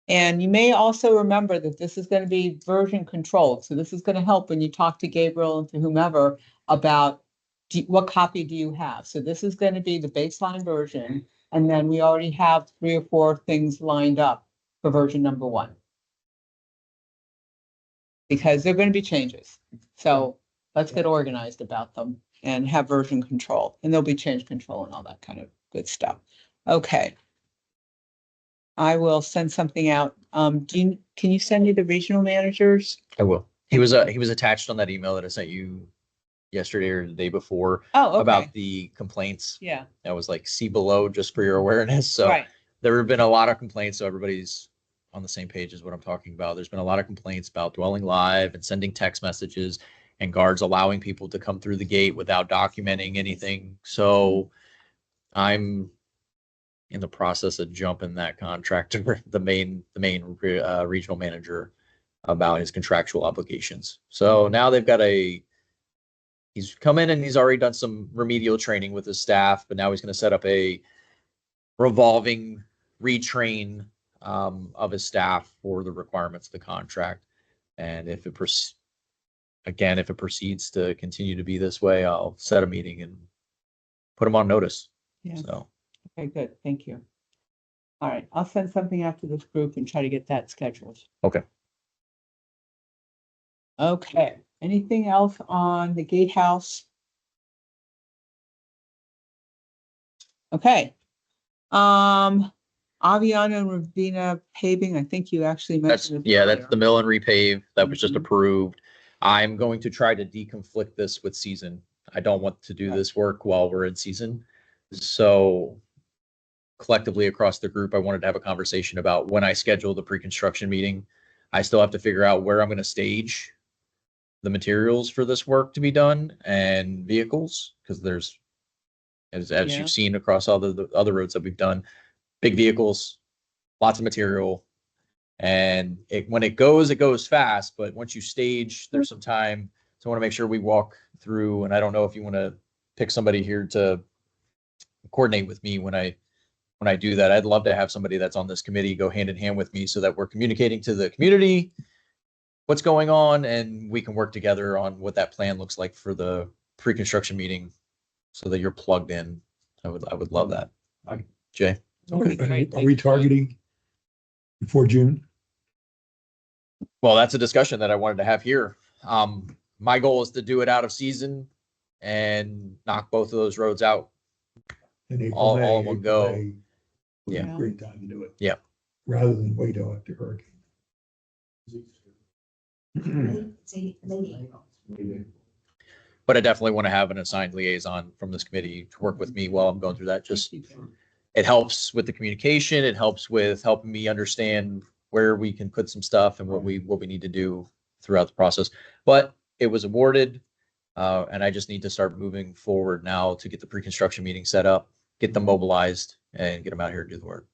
And you may also remember that this is going to be version controlled. So this is going to help when you talk to Gabriel and to whomever about what copy do you have? So this is going to be the baseline version. And then we already have 3 or 4 things lined up for version number 1. Because there are going to be changes. So let's get organized about them and have version control. And there'll be change control and all that kind of good stuff. Okay. I will send something out. Can you send me the regional managers? I will. He was attached on that email that I sent you yesterday or the day before Oh, okay. about the complaints. Yeah, That was like see below, just for your awareness. So right. there have been a lot of complaints. So everybody's on the same page as what I'm talking about. There's been a lot of complaints about dwelling live and sending text messages and guards allowing people to come through the gate without documenting anything. So I'm in the process of jumping that contractor, the main regional manager, about his contractual obligations. So now they've got he's come in and he's already done some remedial training with his staff, but now he's going to set up a revolving retrain of his staff for the requirements of the contract. And if it proceeds to continue to be this way, I'll set a meeting and put him on notice. Yeah. So Okay, good. Thank you. All right, I'll send something out to this group and try to get that scheduled. okay. Okay, anything else on the gatehouse? Okay. Aviana and Ravina paving, I think you actually That's mentioned. it that's earlier. the mill and repave that was just Mhm. approved. I'm going to try to deconflict this with season. I don't want to do this work while we're in season. So collectively across the group, I wanted to have a conversation about when I schedule the pre-construction meeting. I still have to figure out where I'm going to stage the materials for this work to be done and vehicles, because there's, as Yeah. you've seen across all the other roads that we've done, big vehicles, lots of material. And when it goes fast, but once you stage, there's some time. So I want to make sure we walk through, and I don't know if you want to pick somebody here to coordinate with me when I do that. I'd love to have somebody that's on this committee go hand in hand with me so that we're communicating to the community what's going on, and we can work together on what that plan looks like for the pre-construction meeting so that you're plugged in. I would love that. Jay? Are we targeting before June? Well, that's a discussion that I wanted to have here. My goal is to do it out of season and knock both of those roads out. In April, All May, in one April, go. May would be a Yeah. great time to do it. Yeah. Rather than wait till after hurricane. Say, lady. But I definitely want to have an assigned liaison from this committee to work with me while I'm going through that. Just, it helps with the communication. It helps with helping me understand where we can put some stuff and what we need to do throughout the process. But it was awarded, and I just need to start moving forward now to get the pre-construction meeting set up, get them mobilized, and get them out here to do the work.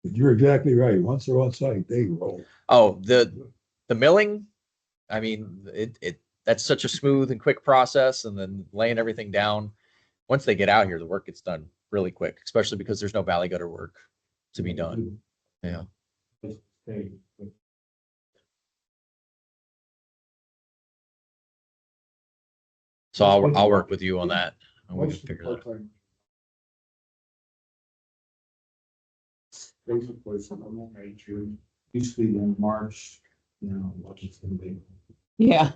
You're exactly right. Once they're on site, they roll. Oh, the milling, I mean, that's such a smooth and quick process, and then laying everything down. Once they get out here, the work gets done really quick, especially because there's no valley gutter work to be done. Yeah. So I'll work with you on that. And we can figure that out. Basically, from May, June, used to be in March, you know, what it's gonna be. Yeah,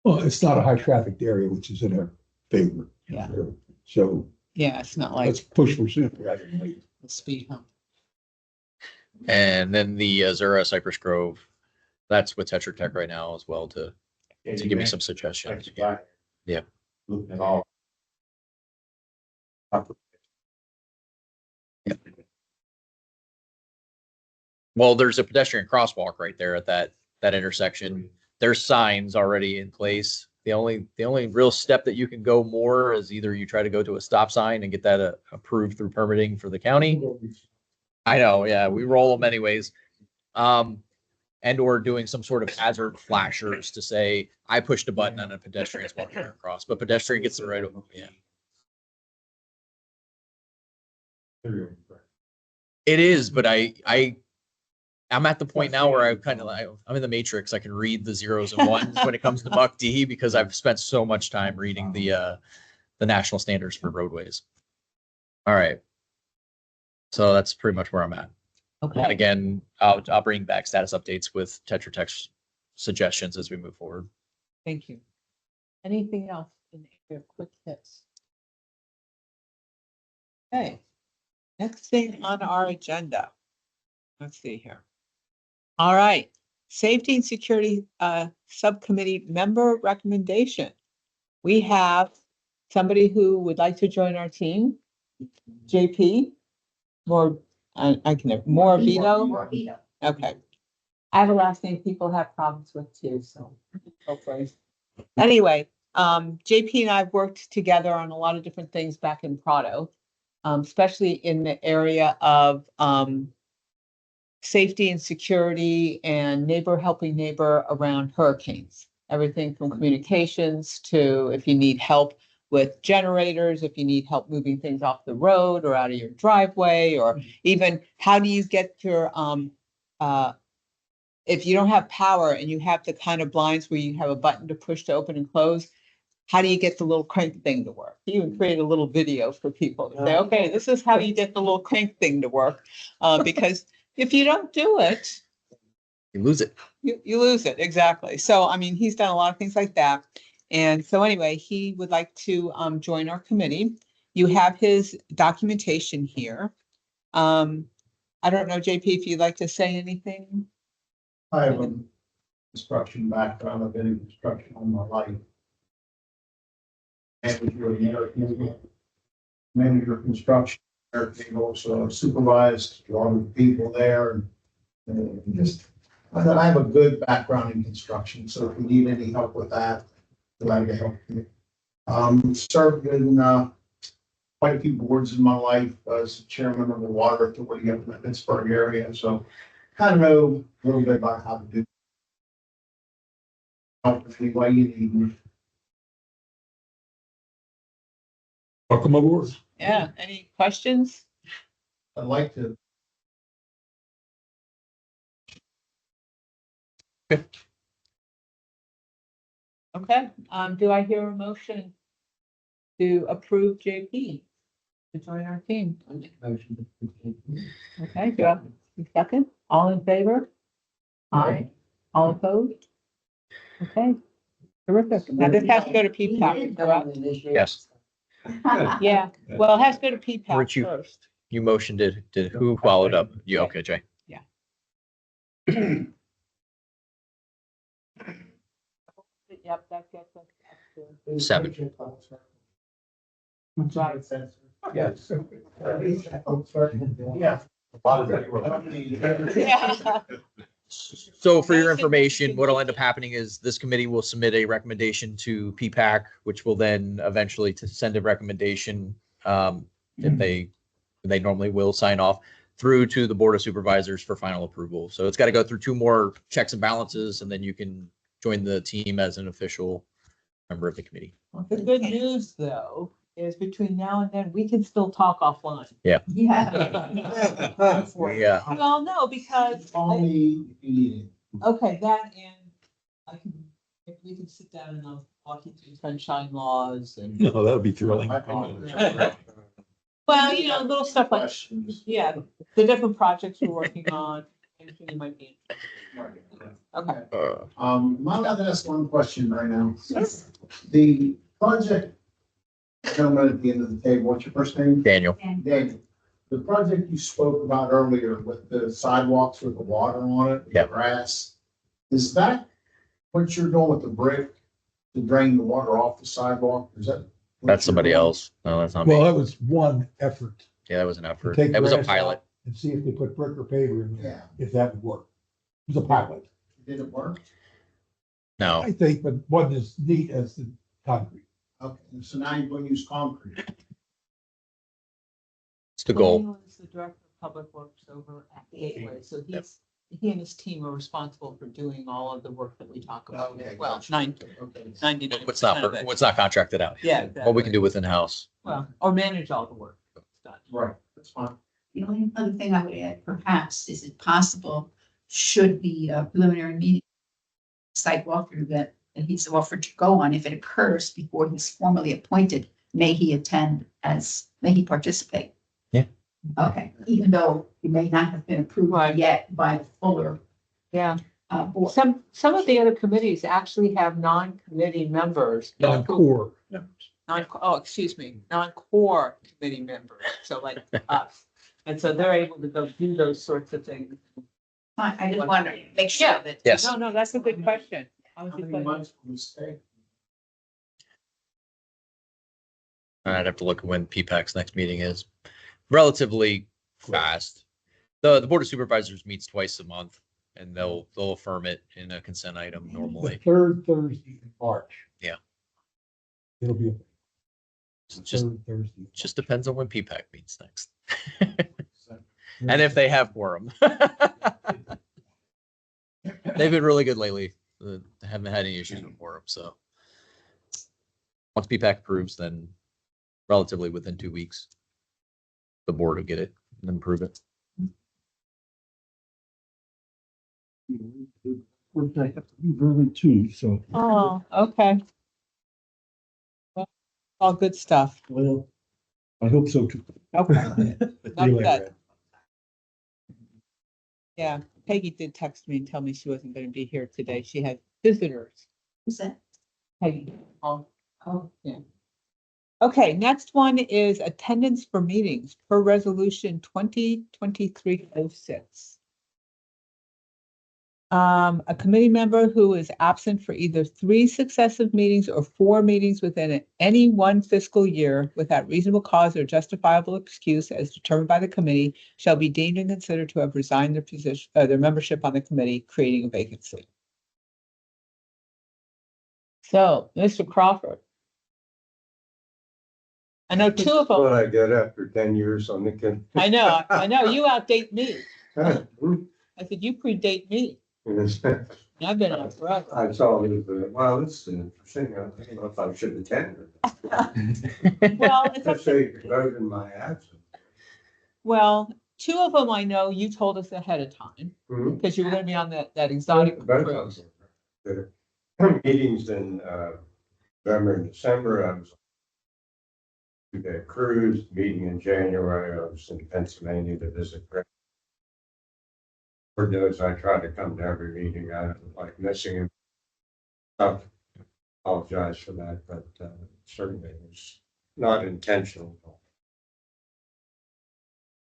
Well, it's not a high trafficked area, which is in our favor. Yeah. So yeah, it's not like let's push for sooner rather than later. a speed hump. And then the Azura Cypress Grove, that's with Tetra Tech right now as well to give me some suggestions. Yeah. Looking at all. Well, there's a pedestrian crosswalk right there at that intersection. There's signs already in place. The only real step that you can go more is either you try to go to a stop sign and get that approved through permitting for the county. I know, yeah, we roll them anyways. And or doing some sort of hazard flashers to say, I pushed a button on a pedestrian's walking across, but pedestrian gets the right of, yeah. It is, but I'm at the point now where I'm in the matrix. I can read the zeros and ones when it comes to Buck D because I've spent so much time reading the national standards for roadways. All right. So that's pretty much where I'm at. And Okay, again, I'll bring back status updates with Tetra Tech's suggestions as we move forward. thank you. Anything else in your quick hits? Okay, next thing on our agenda. Let's see here. All right, Safety and Security Subcommittee member recommendation. We have somebody who would like to join our team, JP, I can have more Vito. Morbido. Okay. I have a last name people have problems with too, so hopefully. Anyway, JP and I have worked together on a lot of different things back in Prado, especially in the area of safety and security and helping neighbor around hurricanes. Everything from communications to if you need help with generators, if you need help moving things off the road or out of your driveway, or even how do you get your if you don't have power and you have the kind of blinds where you have a button to push to open and close, how do you get the little crank thing to work? You even create a little video for people to say, okay, this is how you get the little crank thing to work. Because if you don't do it, You lose it. you lose it. Exactly. So, I mean, he's done a lot of things like that. And so anyway, he would like to join our committee. You have his documentation here. I don't know, JP, if you'd like to say anything. I have a construction background. I've been in construction all my life. Manager of construction, also supervised a lot of people there and just I have a good background in construction, so if you need any help with that, glad to help you. Served in, quite a few boards in my life as chairman of the water authority up in the Pittsburgh area, so kind of know a little bit about how to do. Help if any way you need me. Welcome aboard. Yeah, any questions? I'd like to. Okay, do I hear a motion to approve JP to join our team? Okay, do I have a second? All in favor? Aye. All opposed? Okay, terrific. Now this has to go to PPAC, correct? Yes. Yeah, well, it has to go to PPAC Weren't you- first. You motioned it. Did who followed up? You, okay, Jay. Yep, that gets us up to. 7. Right. Yes. Yeah. Yeah. So for your information, what'll end up happening is this committee will submit a recommendation to PPAC, which will then eventually to send a recommendation, if they normally will sign off through to the Board of Supervisors for final approval. So it's got to go through 2 more checks and balances, and then you can join the team as an official member of the committee. The good news, though, is between now and then, we can still talk offline. Yeah. Yeah. Well, no, because, Only if you need it. okay, that and I can, if we can sit down and I'll walk you through sunshine laws and, No, that would be thrilling. well, you know, little stuff like, Questions. yeah, the different projects we're working on, anything you might be. Okay. Am I allowed to ask one question right now? The project, gentleman at the end of the table, what's your first name? Daniel. Daniel. The project you spoke about earlier with the sidewalks with the water on it, the Yeah. grass, is that what you're doing with the brick to drain the water off the sidewalk? Is that? what That's you're somebody doing? else. No, that's not Well, me. that was one effort. Yeah, that was an to effort. take It was a grass pilot. out And see if they put brick or paver in there, Yeah. if that would work. It was a pilot, Did it work? No, I think, but wasn't as neat as the concrete. Okay, so now you're going to use concrete. it's the goal. Daniel is the director of public works over at Gateway, so he and his team are responsible for doing all of the work that we talk about. Okay, Well, gotcha. 99% What's not, of it. what's not contracted out. Yeah. What we can exactly. do within house. Well, or manage all the work that's done. Right, that's fine. The only other thing I would add, perhaps, is it possible, should the preliminary meeting site walkthrough that he's offered to go on, if it occurs before he's formally appointed, may he participate? Yeah. Okay, even though he may not have been approved Right. yet by the fuller Yeah. board. Some of the other committees actually have non-committee members. Non-core. Non-core committee members, so like us. And so they're able to go do those sorts of things. Fine, I just want to make sure Yeah. that. Yes. No, that's a good question. I was How just many like, months will we stay? I'd have to look at when PPAC's next meeting is. Relatively fast. The Board of Supervisors meets twice a month, and they'll affirm it in a consent item The normally. third Thursday in March. Yeah. It'll be. Just Third Thursday. just depends on when PPAC meets next. And if they have quorum. They've been really good lately. Haven't had any issues with quorum, so. Once PPAC approves, then relatively within 2 weeks, the board will get it and then approve it. I have to leave early too, so. oh, okay. Well, all good stuff. Well, I hope so too. Okay. Really, that. Yeah, Peggy did text me and tell me she wasn't going to be here today. She had visitors. Is that? Peggy. Oh, yeah. Okay, next one is attendance for meetings per resolution 2023-06. A committee member who is absent for either 3 successive meetings or 4 meetings within any one fiscal year without reasonable cause or justifiable excuse as determined by the committee shall be deemed and considered to have resigned their position, their membership on the committee, creating a vacancy. So, Mr. Crawford. I know 2 of them. What I get after 10 years on the can. I know, you outdate me. I said, you predate me. I've been on forever. I saw it, well, this is interesting. I don't know if I should attend. Well, it's up Just to, say vote in my absence. well, 2 of them I know you told us ahead of time Mhm. because you were going to be on that exotic Both cruise. of them. The meetings in November and December, I was on the cruise, meeting in January, I was in Pennsylvania to visit. For those, I try to come to every meeting. I don't like missing him. I apologize for that, but certainly it was not intentional.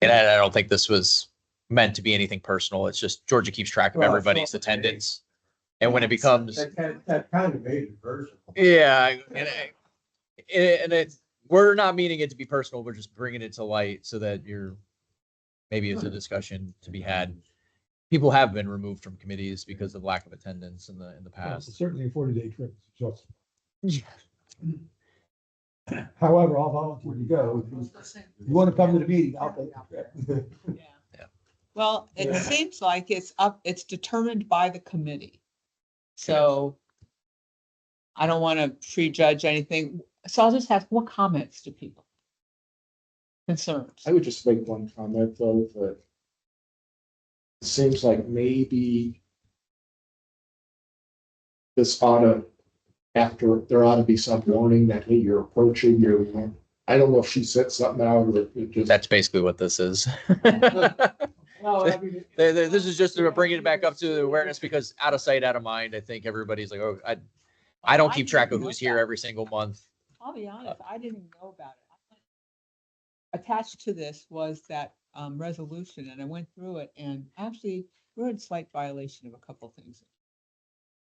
And I don't think this was meant to be anything personal. It's just Georgia keeps track of Well, everybody's it's not- attendance. And when it becomes, That kind of made it personal. yeah, and it's, we're not meaning it to be personal. We're just bringing it to light so that maybe it's a discussion to be had. People have been removed from committees because of lack of attendance in the past. Certainly a 40-day trip is just. Yeah. However, I'll volunteer to go. If you want to come to the meeting, I'll take the trip. Yeah. Well, it seems like it's determined by the committee. So I don't want to prejudge anything. So I'll just ask, what comments do people? Concerns? I would just make one comment though, that it seems like maybe this there ought to be some warning that, hey, you're approaching your, I don't know if she said something out or it just. That's basically what this is. Well, I mean, This is just to bring it back up to the awareness because out of sight, out of mind, I think everybody's like, oh, I don't keep track of who's here every single month. I'll be honest, I didn't know about it. Attached to this was that resolution, and I went through it, and actually, we're in slight violation of a couple things.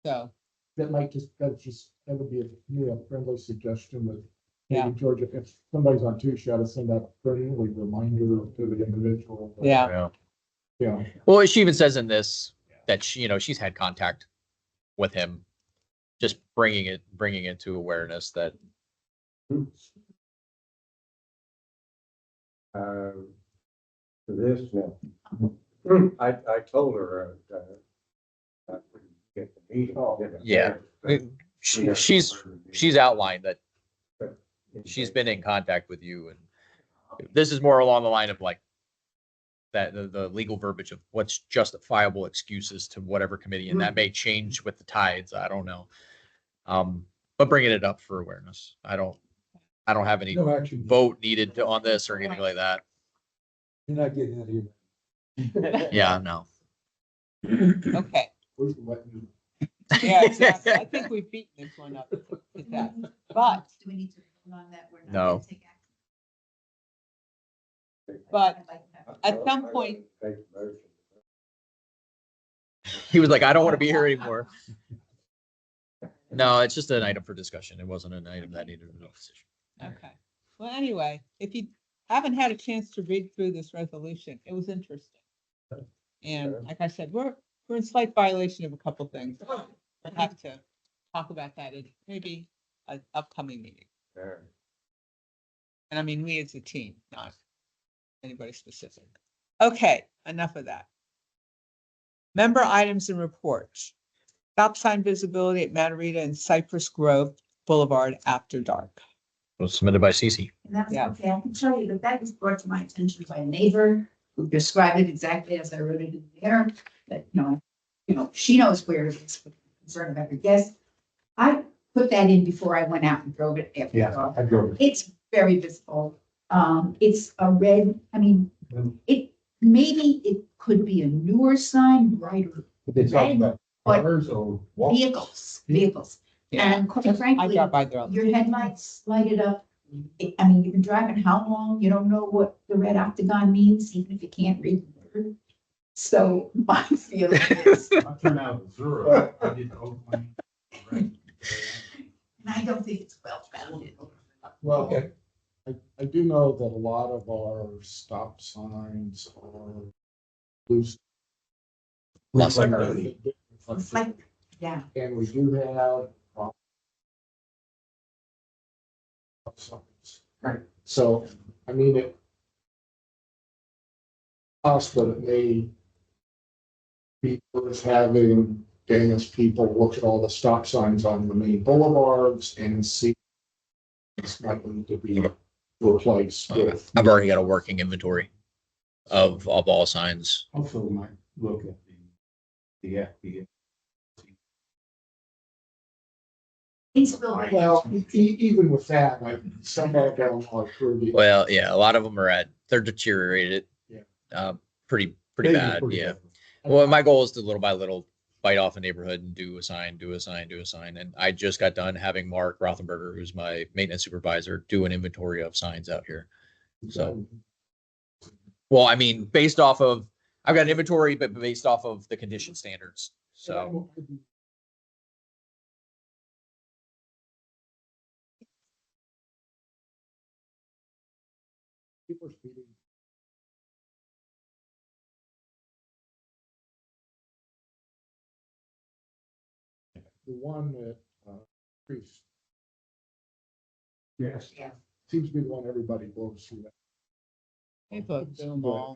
So, that would be a friendly suggestion that Yeah. maybe Georgia, if somebody's on two, she ought to send out a friendly reminder to the individual. yeah, Yeah. Well, she even says in this that she's had contact with him, just bringing it to awareness that For this, no. I told her, I wouldn't get the meeting. Yeah. she's outlined that she's been in contact with you, and this is more along the line of like that the legal verbiage of what's justifiable excuses to whatever committee, and that may change with the tides. I don't know. But bringing it up for awareness. I don't have any No action. vote needed on this or anything like that. You're not getting out of here. Yeah, no. okay. Where's the what you- Yeah, exactly. I think we've beaten this one up to death. But, Do we need to vote on that? We're not No. gonna take action. but I'd like to have- at some point, He was like, I don't want to be here anymore. No, it's just an item for discussion. It wasn't an item that needed a decision. okay. Well, anyway, if you haven't had a chance to read through this resolution, it was interesting. And like I said, we're in slight violation of a couple things. We'll have to talk about that in maybe an upcoming meeting. And I mean, we as a team, not anybody specific. Okay, enough of that. Member items and reports. Stop sign visibility at Matarita and Cypress Grove Boulevard after dark. It was submitted by Cece. And that's Yeah. okay. I can tell you that that was brought to my attention by a neighbor who described it exactly as I wrote it in there. That, she knows where it is for the concern of every guest. I put that in before I went out and drove it after Yeah, dark. I drove it. It's very visible. It's a red, maybe it could be a newer sign, brighter But they talk about But cars or walks. vehicles. Yeah. And quite I frankly, got by there. all the your time. headlights lighted up. You've been driving how long? You don't know what the red octagon means, even if you can't read the word. So my feeling is, I turned out a zero. I did Oakland. Right. and I don't think it's well founded. Well, Okay. I do know that a lot of our stop signs are loose. Reflectivity. It's like, yeah, And we do have. Signs. Right. So, I mean, it. Us, but it may. Be worth having Danish people look at all the stop signs on the main boulevards and see. It's not going to be replaced with. I've already got a working inventory of all signs. Also might look at the FBA. feasibility. Well, even with that, like some of them are pretty. Well, yeah, a lot of them they're deteriorated. Yeah. Pretty They do bad. pretty Yeah. bad. Well, my goal is to little by little bite off a neighborhood and do a sign. And I just got done having Mark Rothenberger, who's my maintenance supervisor, do an inventory of signs out here. So, well, I mean, based off of, I've got an inventory, but based off of the condition standards. So, People are speeding. The one that, Priest Yes. seems to be the one everybody blows through that.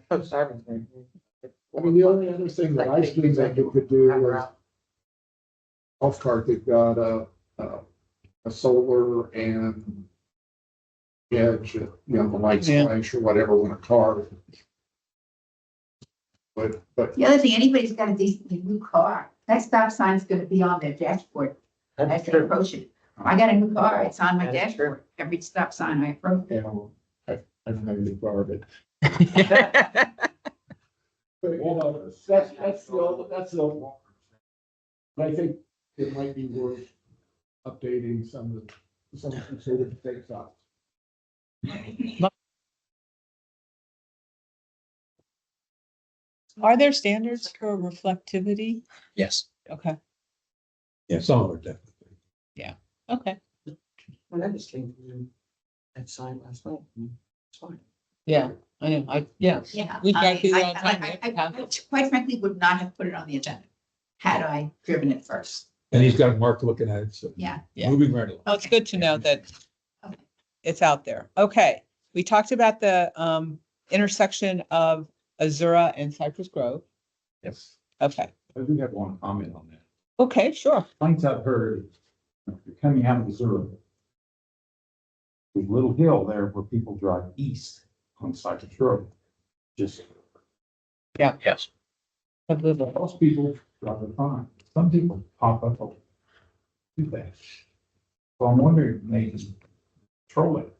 Post everything. I mean, the only other thing that I think that you could do is golf cart, they've got a solar and edge, you know, the lights Yeah. flash or whatever when a car. But The other thing, anybody's got a decently new car, that stop sign's gonna be on their dashboard as That's they true. approach it. I got a new car, it's on my That is true. dashboard, every stop sign I approach. you know, I've had a new car, but you know, that's the. But I think it might be worth updating some of the sort of things up. Are there standards for reflectivity? yes. Okay, Yeah, some of it definitely. okay. Well, that just came from that sign last night. It's fine. Yeah, I know. Yeah. Yeah. We drive through there I- all the time. I quite frankly would not have put it on the agenda, had I driven it first. And he's got Mark looking at it, so. Yeah. Yeah. Moving right along. Oh, it's good to know that Okay. it's out there. Okay, we talked about the intersection of Azura and Cypress Grove. Yes. Okay, I do have one comment on that. okay, sure. Complaints I've heard, if you're coming out of Missouri. There's a little hill there where people drive east on Cypress Road. Just, Yes. most people drive it fine. Some people pop up too fast. So I'm wondering, if they just control it.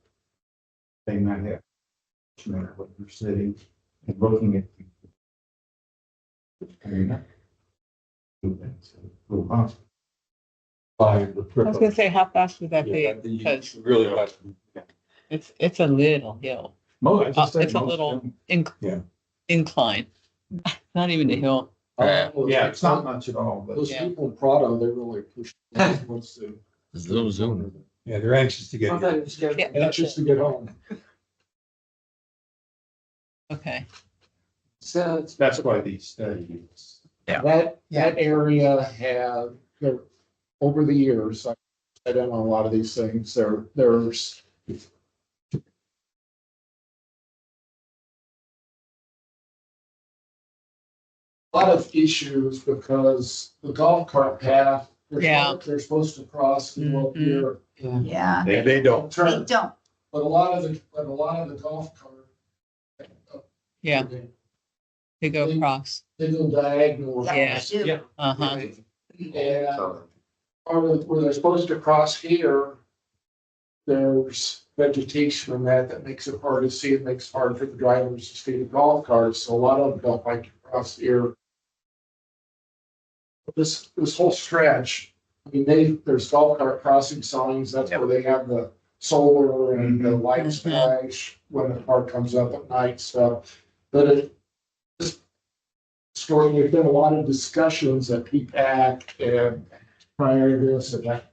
They might have, you know, what you're sitting and looking at. I mean, it's a little hard. By the I was gonna say, how fast would that Yeah, be? you Because really have to. it's a little hill. Most, It's a little Yeah. incline, not even a hill. Yeah, it's not much at all, but. Those Yeah. people in Prado, they really push. What's the. Zoom. Yeah, they're anxious to get I here. thought it was good. Yeah. Anxious to get home. Okay, So it's. That's why these studies. That area had, there, over the years, I've done a lot of these things, there's. A lot of issues because the golf cart path, Yeah. they're supposed to cross and go up Mhm. here. Yeah, They don't. they Turn, don't. but a lot of the golf cart. yeah, they go across. They go diagonal. Yeah. across. They do. Uh-huh, And or where they're supposed to cross here, there's vegetation in that makes it hard to see. It makes it hard for the drivers to see the golf carts. So a lot of them don't like to cross here. This whole stretch, I mean, there's golf cart crossing signs. That's where they have the solar and the lights Mhm. flash when the car comes up at night stuff. But this story, there's been a lot of discussions at PPAC and prior to this, and that,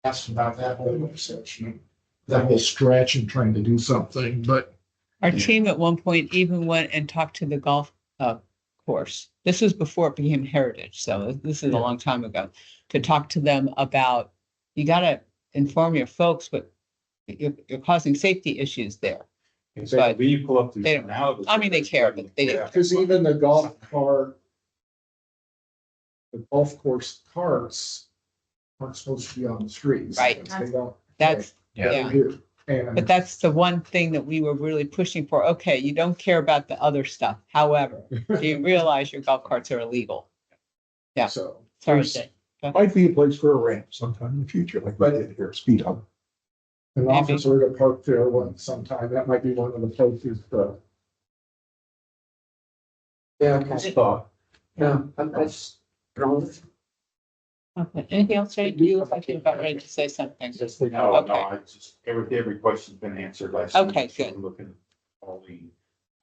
asked about that whole section, that whole stretch and trying to do something, but Our team at one point even went and talked to the golf course. This was before it became Heritage, so this is a long time ago. To talk to them about, you gotta inform your folks, but you're causing safety issues there. And so when you pull up They these don't- analysis. I mean, they care, but they didn't. because even the golf cart, the golf course carts aren't supposed to be on the streets. Right. They don't. That's, Yeah. yeah. Here. But And that's the one thing that we were really pushing for. Okay, you don't care about the other stuff. However, do you realize your golf carts are illegal? Yeah. so. Sorry, there's- Jay. Might be a place for a ramp sometime in the future, like we did here, speed up. An Maybe. officer to park there one sometime, that might be one of the places, Yeah, okay. Spot. Yeah, that's. Okay. Anything else, Jay? You look like you're about ready to say something. Just, no, Okay. no, it's just, every question's been answered last. Okay, week, so good. we're looking at all the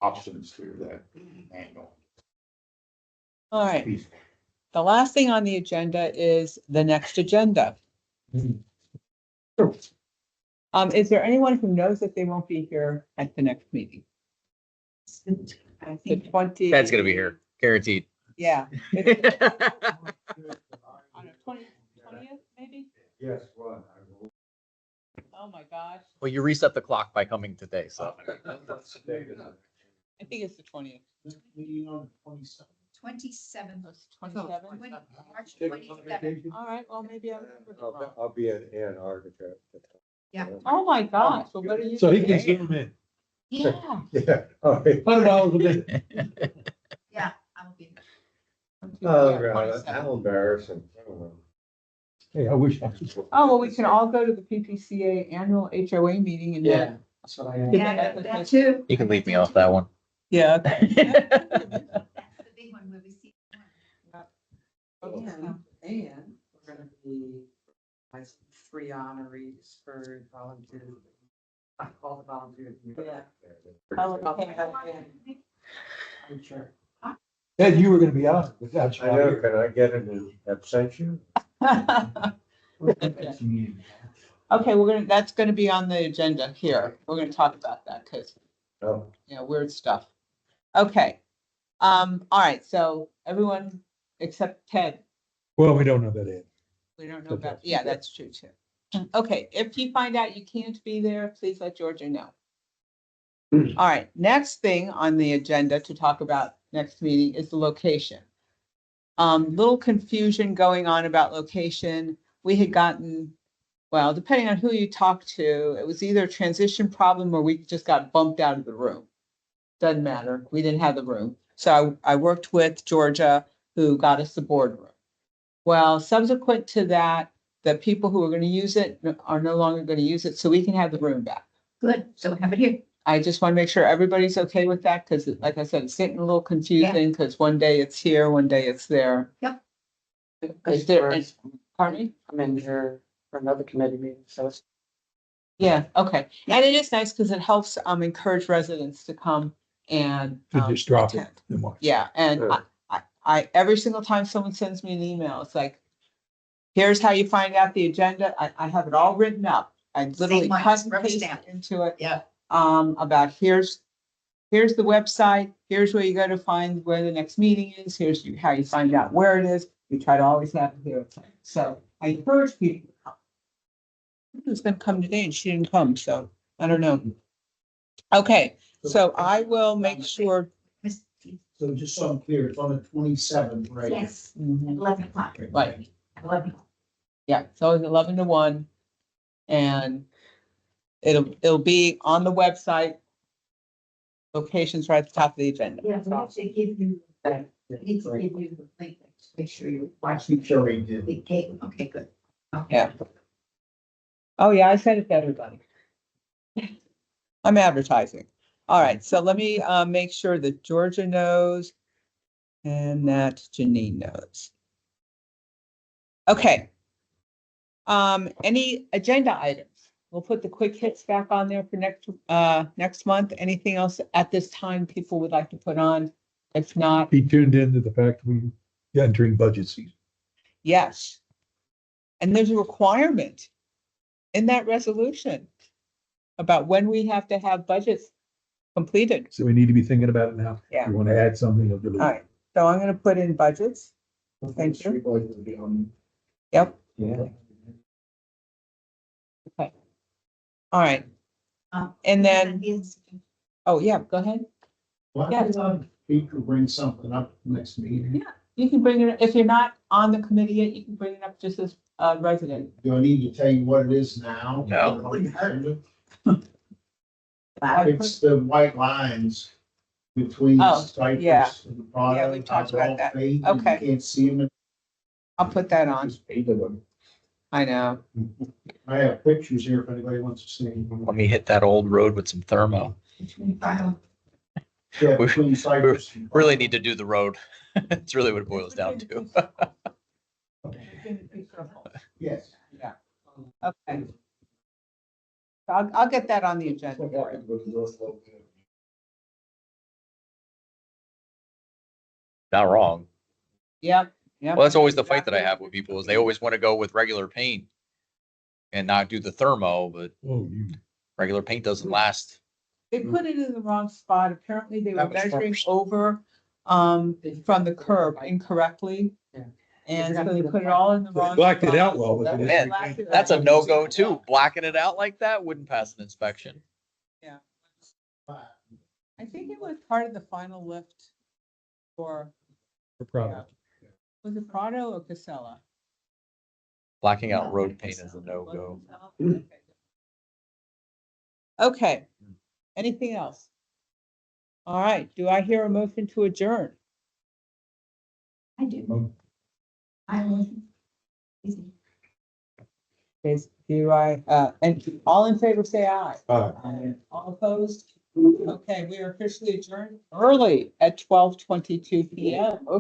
options through that manual. All right. The last thing on the agenda is the next agenda. Is there anyone who knows that they won't be here at the next meeting? I The think 20. Ted's gonna be here, guaranteed. Yeah. It's- I don't know, 20th, maybe? Yes, one. Oh, my gosh. Well, you reset the clock by coming today, so. I think it's the 20th. Meeting on the 27th. 27th. 27th? March 27th. All right, well, maybe I remembered it wrong. I'll be in Antarctica. Yeah. Oh, my gosh. Well, what are you? So he can doing? zoom in, Yeah. Yeah. All right. $100 a minute. Yeah, I will be. Oh, Yeah, God, 27th. how embarrassing. Oh, Hey, I wish I was. Oh, well, we can all go to the PPCA annual HOA meeting and Yeah, then. that's what I. Yeah, that too. You can leave me off that one. Yeah. That's the big one where we see. And we're gonna be, as 3 honorees for volunteer. I call the volunteer. Yeah. I'm sure. Ed, you were gonna be out without you. I know, can I get it in absentia? Okay, that's gonna be on the agenda here. We're gonna talk about that because, No. weird stuff. Okay. All right, so everyone except Ted, Well, we don't know that, Ed. we don't know about, yeah, that's true too. Okay, if you find out you can't be there, please let Georgia know. All right, next thing on the agenda to talk about next meeting is the location. Little confusion going on about location. We had gotten, well, depending on who you talk to, it was either a transition problem or we just got bumped out of the room. Doesn't matter. We didn't have the room. So I worked with Georgia, who got us the boardroom. Well, subsequent to that, the people who are going to use it are no longer going to use it, so we can have the room back. Good, so have it here. I just want to make sure everybody's okay with that, because like I said, it's getting a little confusing, because one day it's here, one day it's there. Is there, pardon me? I'm in here for another committee meeting, so it's. Yeah, okay. And it is nice because it helps encourage residents to come and To just drop it attend. and watch. Yeah, and Sure. I every single time someone sends me an email, it's like, here's how you find out the agenda. I have it all written up. I literally Same one, cut and rubber paste stamp. into it. Yeah. About here's the website, here's where you go to find where the next meeting is, here's how you find out where it is. We try to always have it here. So I encourage people to come. Who's gonna come today and she didn't come, so I don't know. Okay, so I will make sure. Miss- So just so I'm clear, it's on the 27th, right? Yes, at Mhm. 11 o'clock. Right. At 11. Yeah, so it's 11 to 1. And it'll be on the website. Locations right at the top of the agenda. Yeah, we have to give you, Okay. we need to give you the link, to make sure you're watching. I'm sure he did. The cable, okay, good. Okay. Yeah. Oh, yeah, I said it to everybody. I'm advertising. All right, so let me make sure that Georgia knows and that Janine knows. Okay. Any agenda items? We'll put the quick hits back on there for next month. Anything else at this time people would like to put on If not, Be tuned into the fact we entering budget season. yes. And there's a requirement in that resolution about when we have to have budgets completed. So we need to be thinking about it now. Yeah. We want to add something. Or delete. All right, so I'm gonna put in budgets. Thank you. Streetlight would be on. Yep, Yeah. okay. All right, and then, Yes. oh, yeah, go ahead. Well, Yeah. Pete could bring something up next meeting. Yeah. You can bring it, if you're not on the committee yet, you can bring it up just as a resident. Do I need to tell you what it is now? No. It's the white lines between Oh, Cypress yeah. and the Yeah, product. we've talked They're all about that. fake, and Okay. You can't see them. I'll put that on. Just painted them. I know. I have pictures here if anybody wants to see them. Let me hit that old road with some thermo. Yeah, We- between Cypress. and Really need to do the road. It's really what it boils down to. Yes. Okay. I'll get that on the agenda. for you. Not wrong. Yep, yep. Well, that's always the fight that I have with people is they always want to go with regular paint and not do the thermo, but Oh, you. regular paint doesn't last. They put it in the wrong spot. Apparently they were That was measuring first. over, from the curb incorrectly. Yeah. And so they put it all in the wrong. Blacked it spot. out well, but they Man, Blacked it That's a out. no-go too. Blacking it out like that wouldn't pass an inspection. I think it was part of the final lift for, For product. was it Prado or Casella? Blacking out road paint is a no-go. Okay, anything else? All right, do I hear a motion to adjourn? I do. I will. Is, do I, and all in favor, say aye. Aye. All opposed? Okay, we are officially adjourned early at 12:22 PM.